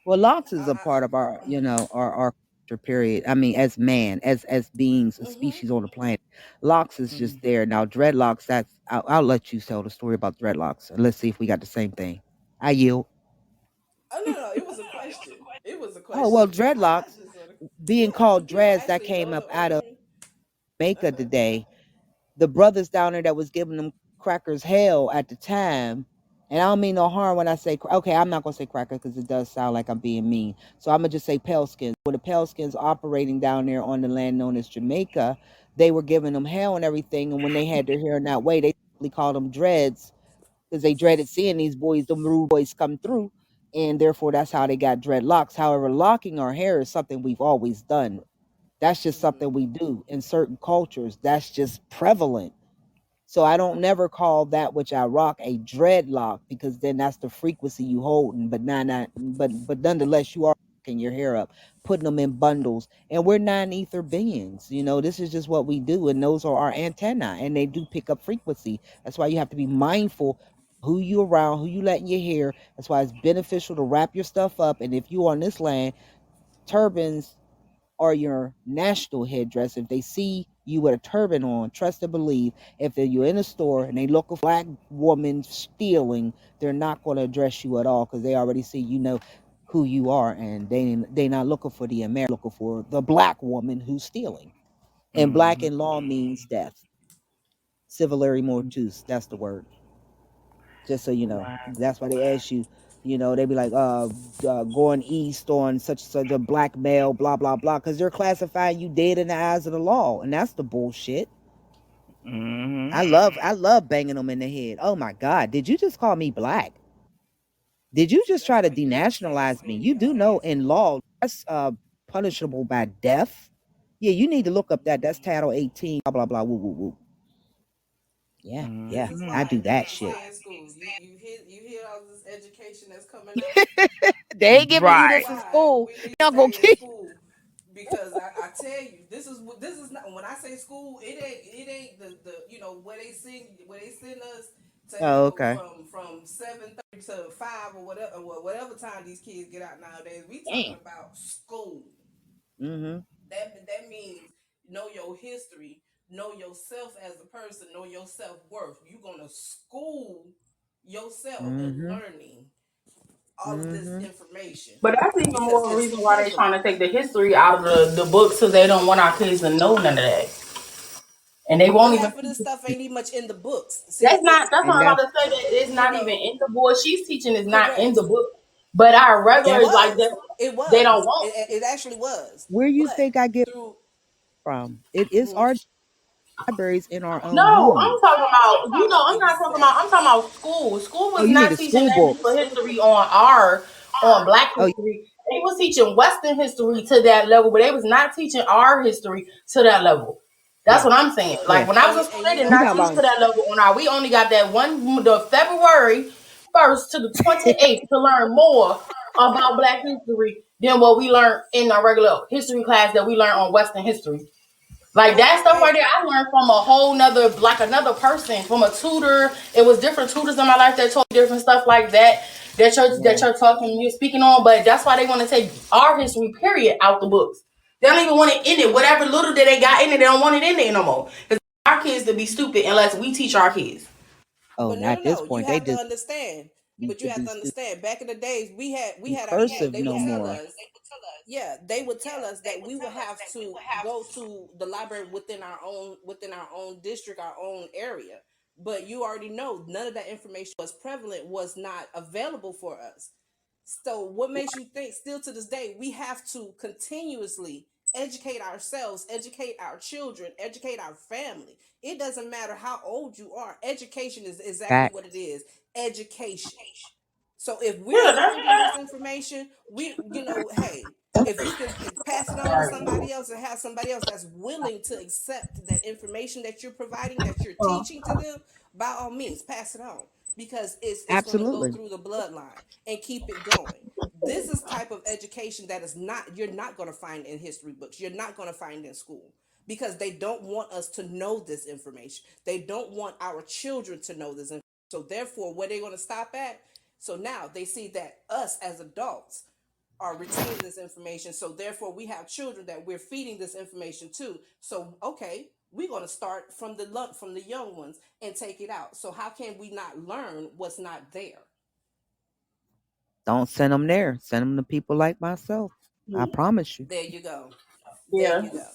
Well, locks is a part of our, I our culture. Period. I mean, as man, as beings, a mm-hmm. species on the planet, locks is just Mhm. there. Now, dreadlocks. I'll let you tell the story about dreadlocks. And let's see if we got the same thing. I yield. Oh no, it was a question. It was a Oh well, question. I dreadlocks just wanna, being yeah. Do called people dreads that actually came know up the out of origin? Jamaica Uh-huh. today. The brothers down there that was giving them crackers hell at the time. And I don't mean no harm when I say, okay, I'm not going to say cracker because it does sound like I'm being mean. So I'm going to just say pale skins. When the pale skins operating down there on the land known as Jamaica, they were giving them hell and everything. And when they had their hair in that way, they simply called them dreads because they dreaded seeing these boys, the rude boys come through. And therefore, that's how they got dreadlocks. However, locking our hair is something we've always done. That's just Mm-hmm. something we do in certain cultures. That's just prevalent. So I don't never call that which I rock a dreadlock because then that's the frequency you holding. But not but nonetheless you are rocking your hair up, putting them in bundles. And we're non-ether beings. This is just what we do, and those are our antennae, and they do pick up frequency. That's why you have to be mindful who you around, who you letting your hair. That's why it's beneficial to wrap your stuff up. And if you on this land, turbans or your national headdress. If they see you with a turban on, trust and believe, if you're in a store and they look a black woman stealing, they're not going to address you at all because they already see who you are, and they not looking for the American, looking for the black woman who's stealing. And black Mhm. in law means death. Civilary mortuus, that's the word. Just so you know. Wow. That's why they ask you, they be like, going east on such and such a black male, blah, blah, blah, because they're classifying you dead in the eyes of the law. And that's the bullshit. Mhm. I love banging them in the head. Oh my God. Did you just call me black? Did you just That's try to like blasphemy to denationalize me? me, You do y'all. know in law that's punishable by death. Yeah, you need to look up that. That's Title 18, blah, blah, blah, woo, woo, woo. Yeah, This yeah. is Mhm. I why do you that need to shit. stay in school. You hear all this education that's coming out. They ain't giving This you is Right. this in why school. we need to Y'all gonna stay in keep. school. Because I tell you, this is not when I say school, it ain't the where they send us to Oh, okay. from 7:30 to 5 or whatever time these kids get out nowadays. We talking Damn. about school. Mm-hmm. That means know your history, know yourself as a person, know your self worth. You gonna school yourself in Mm-hmm. learning all of this Mm-hmm. information But that's even because more it's reason why they trying to pivotal. take the history out of the books because they don't want our kids to know none of that. And they But won't even half of this stuff ain't even much in the books. See, that's not that's what And I'm about that's to say that it's you not even know, in the book. She's teaching is not in correct. the book. But our It regulars like was. that It they don't was. want. It actually was. where you But think I get through from. It is mhm, our libraries in our No, own I'm homes. talking about I'm not talking about I'm exactly. talking about school. School Oh, was you mean not the teaching school that type books? of history on black Oh, history. They was teaching Western history to that level, but they was not teaching our history to that level. That's yeah, what I'm saying. yeah. Like when I was in school, And they you did know You not talking teach what? to about? that level on our. We only got that the February 1st to the 28th to learn more about black history than what we learned in our regular history class that we learned on Western history. Like that stuff right Hey, there, I learned from a whole nother, like another person, from a tutor. It was different tutors in my life that taught me different stuff like that. That Yeah. you're talking, you're speaking on, but that's why they want to take our history period out the books. They don't even want it in it. Whatever little that they got in it, they don't want it in there no more. Because our kids to be stupid unless we teach our kids. Oh, but now no, no, at this no. You point, they have to just understand. need But to you have be to stupid understand. Back in the days, we and had our cursive they would no tell more. us, yeah, they would tell us that we would have to go to the library within our own district, our own area. But you already know none of that information was prevalent, was not available for us. So what makes you think still to this day we have to continuously educate ourselves, educate our children, educate our family? It doesn't matter how old you are. Education is exactly what it Facts. is. Education. So if we're Yeah, that's finding this information, hey, if you can pass it on to somebody else and have somebody else that's willing to accept that information that you're providing, that you're teaching to them, by all means, pass it on because it's going to go Absolutely. through the bloodline and keep it going. This is type of education that is not you're not going to find in history books. You're not going to find in school because they don't want us to know this information. They don't want our children to know this information. So therefore, where they're going to stop at, so now they see that us as adults are retaining this information. So therefore, we have children that we're feeding this information to. So okay, we're going to start from the young ones and take it out. So how can we not learn what's not there? Don't send them there. Send them to people like myself. I promise you. There you go. There yeah. you go.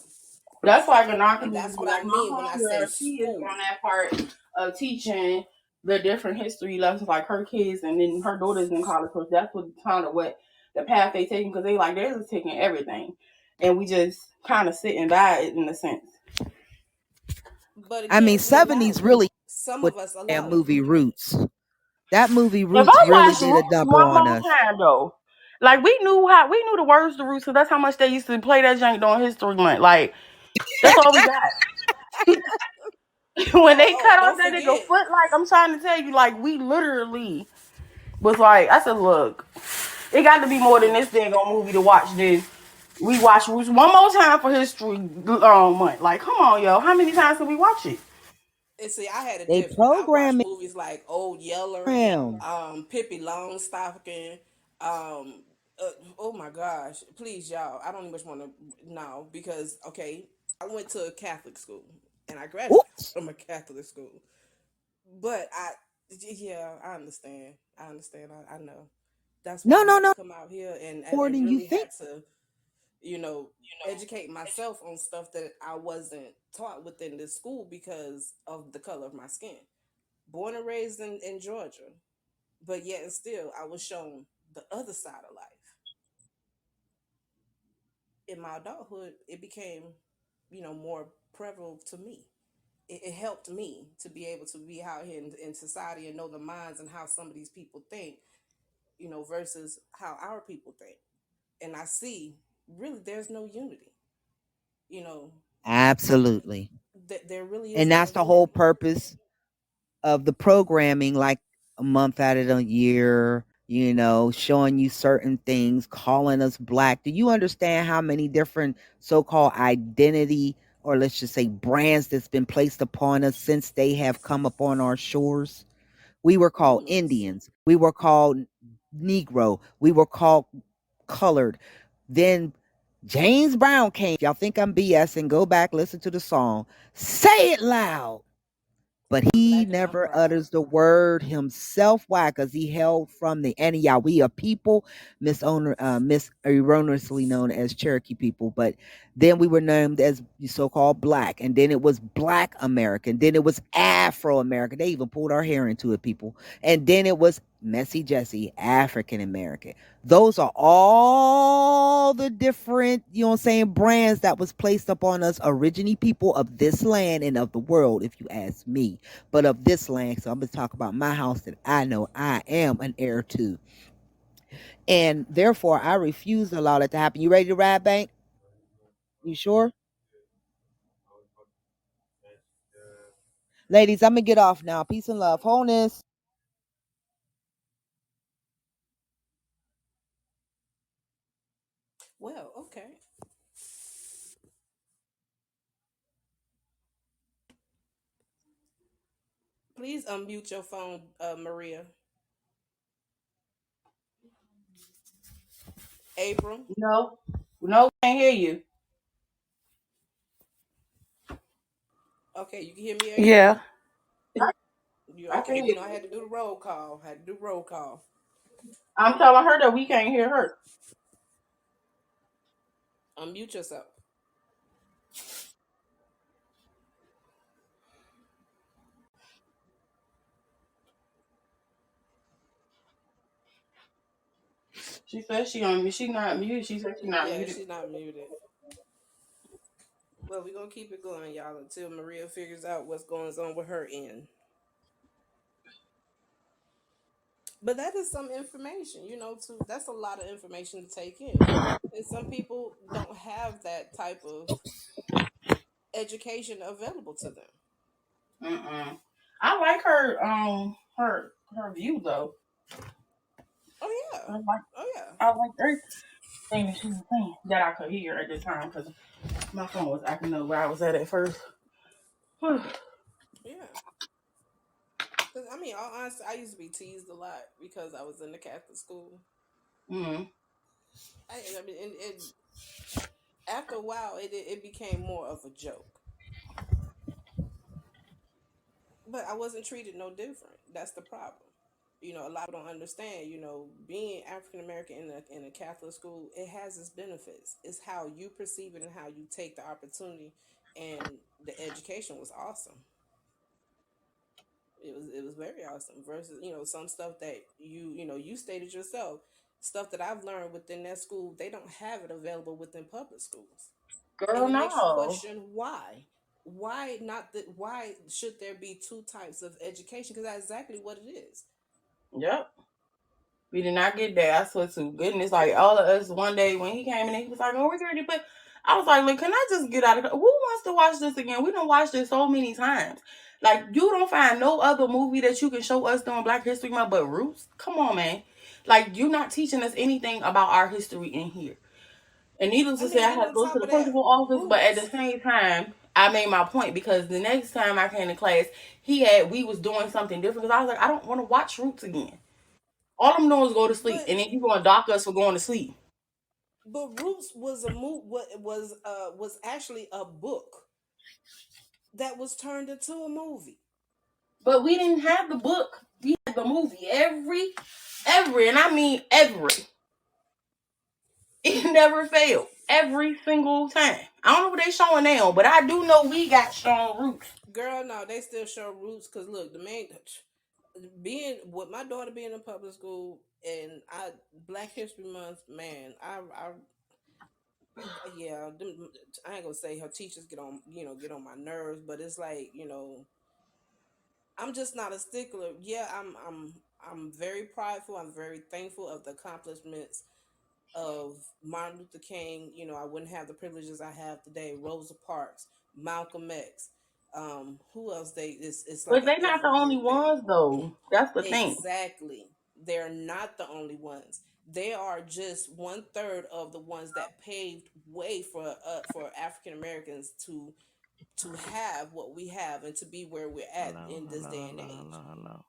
That's why I can And just that's be what I like my mean when I say homegirl. She is on school. that part of teaching the different history lessons, like her kids, and then her daughter's in college. So that's what kind of what the path they taking because they like they're just taking everything, and we just kind of sitting by it in a sense. But I mean, again, we allow 70s it. really Some with of us damn allow it. movie Roots. That movie If Roots I really watch did a Roots number one on more us. time though, like we knew the words to Roots, so that's how much they used to play that jank during History Month. Like that's all we got. When Oh, they oh, cut off don't that nigga forget. foot, like I'm trying to tell you, like we literally was like, I said, look, it got to be more than this dang on movie to watch this. We watch Roots one more time for History Month. Like, come on, yo, how many times can we watch it? And see, I had it They different. I watched program it movies like Old Yeller, around. Pippi Longstocking. Um, oh my gosh, please, y'all. I don't even want to know because okay, I went to a Catholic school and I graduated Oops. from a Catholic school. But yeah, I understand. I understand. I know. That's why No, I no, had to no. come out here More and than you really think. had to, you know, educate myself on stuff that I wasn't taught within this school because of the color of my skin. Born and raised in Georgia, but yet and still I was shown the other side of life. In my adulthood, it became, more prevalent to me. It helped me to be able to be out here in society and know the minds and how some of these people think, versus how our people think. And I see really there's no unity. You know, Absolutely. there really is And no that's the whole unity. purpose of the programming, like a month out of the year, showing you certain things, calling us black. Do you understand how many different so called identity, or let's just say brands, that's been placed upon us since they have come upon our shores? We were called Numerous. Indians. We were called Negro. We were called colored. Then James Brown came. If y'all think I'm BSing, go back, listen to the song. Say it loud. But I'm he black and I'm never proud. utters the word himself. Why? Because he held from the Antioch. We are people, mis erroneously known as Cherokee people. But then we were named as so-called black, and then it was Black American. Then it was Afro American. They even pulled our hair into it, people. And then it was Messy Jesse, African American. Those are all the different, brands that was placed upon us, originally people of this land and of the world, if you ask me, but of this land. So I'm going to talk about my house that I know I am an heir to. And therefore, I refuse to allow that to happen. You ready to ride, Bank? You sure? Ladies, I'm going to get off now. Peace and love. Wholeness. Well, okay. Please unmute your phone, Maria. April. No, no, can't hear you. Okay, you can hear me, April. Yeah. You I okay? can't You hear know I had to you. do the roll call. Had to do roll call. I'm telling her that we can't hear her. Unmute yourself. She says she on me. She not muted. She said she not Yeah, muted. she's not muted. Well, we're gonna keep it going, y'all, until Maria figures out what's going on with her end. But that is some information, too. That's a lot of information to take in. And some people don't have that type of education available to them. Mm-mm. I like her view though. Oh yeah. I like Oh yeah. I like everything that she was saying that I could hear at the time because my phone was acting up where I was at first. Yeah. Because I mean, all honestly, I used to be teased a lot because I was in the Catholic school. Mm-hmm. I mean, and after a while, it became more of a joke. But I wasn't treated no different. That's the problem. A lot of people don't understand. Being African American in a Catholic school, it has its benefits. It's how you perceive it and how you take the opportunity. And the education was awesome. It was very awesome. Versus some stuff that you stated yourself, stuff that I've learned within that school, they don't have it available within public schools, and Girl, it makes you no. question why. Why should there be two types of education? Because that's exactly what it is. Yep. We did not get that. I swear to goodness, like all of us one day when he came in, he was like, "Oh, we're ready." But I was like, "Look, can I just get out of here? Who wants to watch this again? We don't watch this so many times. Like, you don't find no other movie that you can show us during Black History Month but Roots. Come on, man. Like, you're not teaching us anything about our history in here." And needless I to say, mean, I and had to on go to top the of that, principal office, but at the roots. same time, I made my point because the next time I came to class, we was doing something different because I was like, I don't want to watch Roots again. All I'm doing is go to sleep, but and then you gonna dock us for going to sleep. Roots was a what was actually a book that was turned into a movie. But we didn't have the book. We had the movie. And I mean every. It never failed. Every single time. I don't know what they showing now, but I do know we got strong roots. Girl, no, they still show Roots because look, the main being with my daughter being in public school and Black History Month, man, I yeah, I ain't gonna say her teachers get on my nerves, but it's like I'm just not a stickler. Yeah, I'm very prideful. I'm very thankful of the accomplishments of Martin Luther King. I wouldn't have the privileges I have today. Rosa Parks, Malcolm X. Who else? It's like But an they not the every only year thing. ones though. That's the thing. Exactly. They're not the only ones. They are just one third of the ones that paved way for African Americans to have what we have and to be where we're at Hello, in this hello, day and hello, age. hello, hello.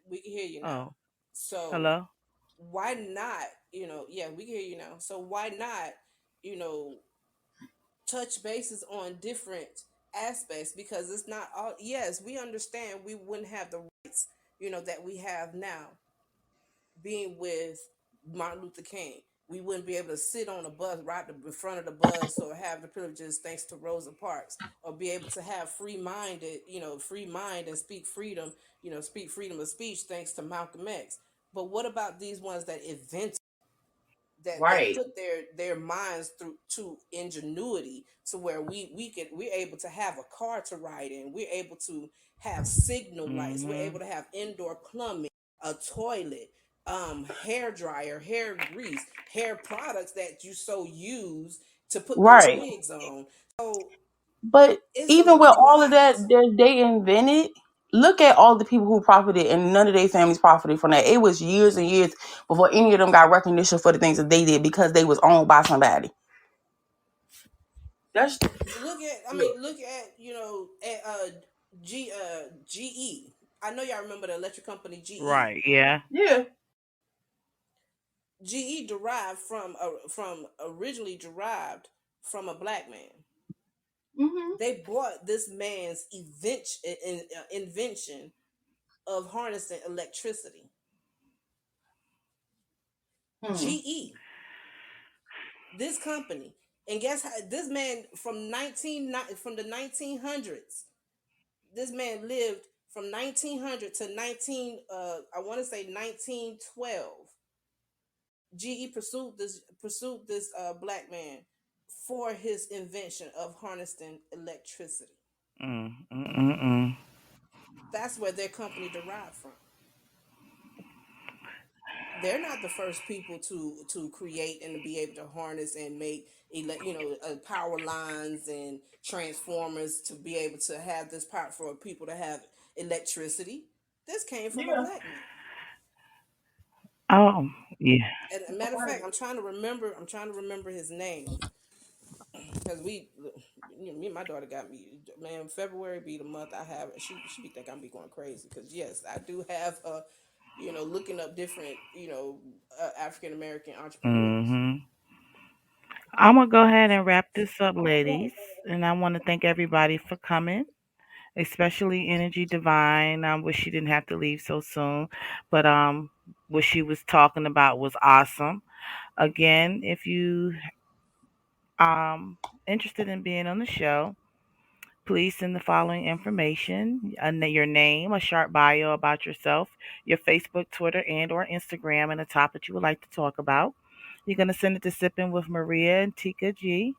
We can hear you now. Oh, So hello. why not? Yeah, we can hear you now. So why not? You know, touch bases on different aspects because it's not all. Yes, we understand we wouldn't have the rights that we have now being with Martin Luther King. We wouldn't be able to sit on a bus, ride the front of the bus, or have the privileges thanks to Rosa Parks, or be able to have free mind and speak freedom of speech thanks to Malcolm X. But what about these ones that invented? That Right. put their minds through to ingenuity to where we're able to have a car to ride in, we're able to have signal lights, we're Mm-hmm. able to have indoor plumbing, a toilet, hair dryer, hair grease, hair products that you so use to put those Right. wigs on. So But it's a even with all of lot. that they invented, look at all the people who profited and none of their families profited from that. It was years and years before any of them got recognition for the things that they did because they was owned by somebody. That's Look at, I mean, look at, at GE. I know y'all remember the electric company GE. Right. Yeah. Yeah. GE derived from originally derived from a black man. Mm-hmm. They bought this man's invention of harnessing electricity. Hmm. GE, this company, and guess how this man from the 1900s. This man lived from 1900 to I want to say 1912. GE pursued this black man for his invention of harnessing electricity. Mm, mm, mm, mm. That's where their company derived from. They're not the first people to create and to be able to harness and make power lines and transformers to be able to have this power for people to have electricity. This came from a Yeah. black man. Oh, yeah. And a matter of fact, I'm trying to remember. I'm trying to remember his name because me and my daughter got me. Man, February be the month I have. She be think I'm be going crazy because yes, I do have looking up different African American entrepreneurs. Mhm. I'm gonna go ahead and wrap this up, ladies, and I want to thank everybody for coming, especially Energy Divine. I wish she didn't have to leave so soon, but what she was talking about was awesome. Again, if you interested in being on the show, please send the following information: your name, a short bio about yourself, your Facebook, Twitter, and/or Instagram, and a topic you would like to talk about. You're going to send it to Sipping with Maria and Tika G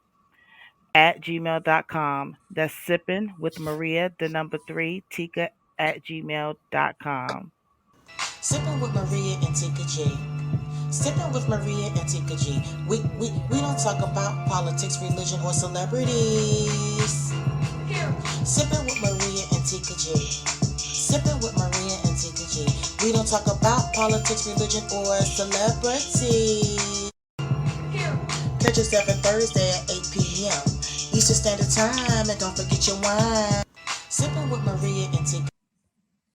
at gmail.com. That's Sipping with Maria, the number three, Tika at gmail.com. Sipping with Maria and Tika G. Sipping with Maria and Tika G. We don't talk about politics, religion, or celebrities. Sipping with Maria and Tika G. Sipping with Maria and Tika G. We don't talk about politics, religion, or celebrities. Catch us every Thursday at 8 p.m. Eastern Standard Time, and don't forget your wine. Sipping with Maria and Tika.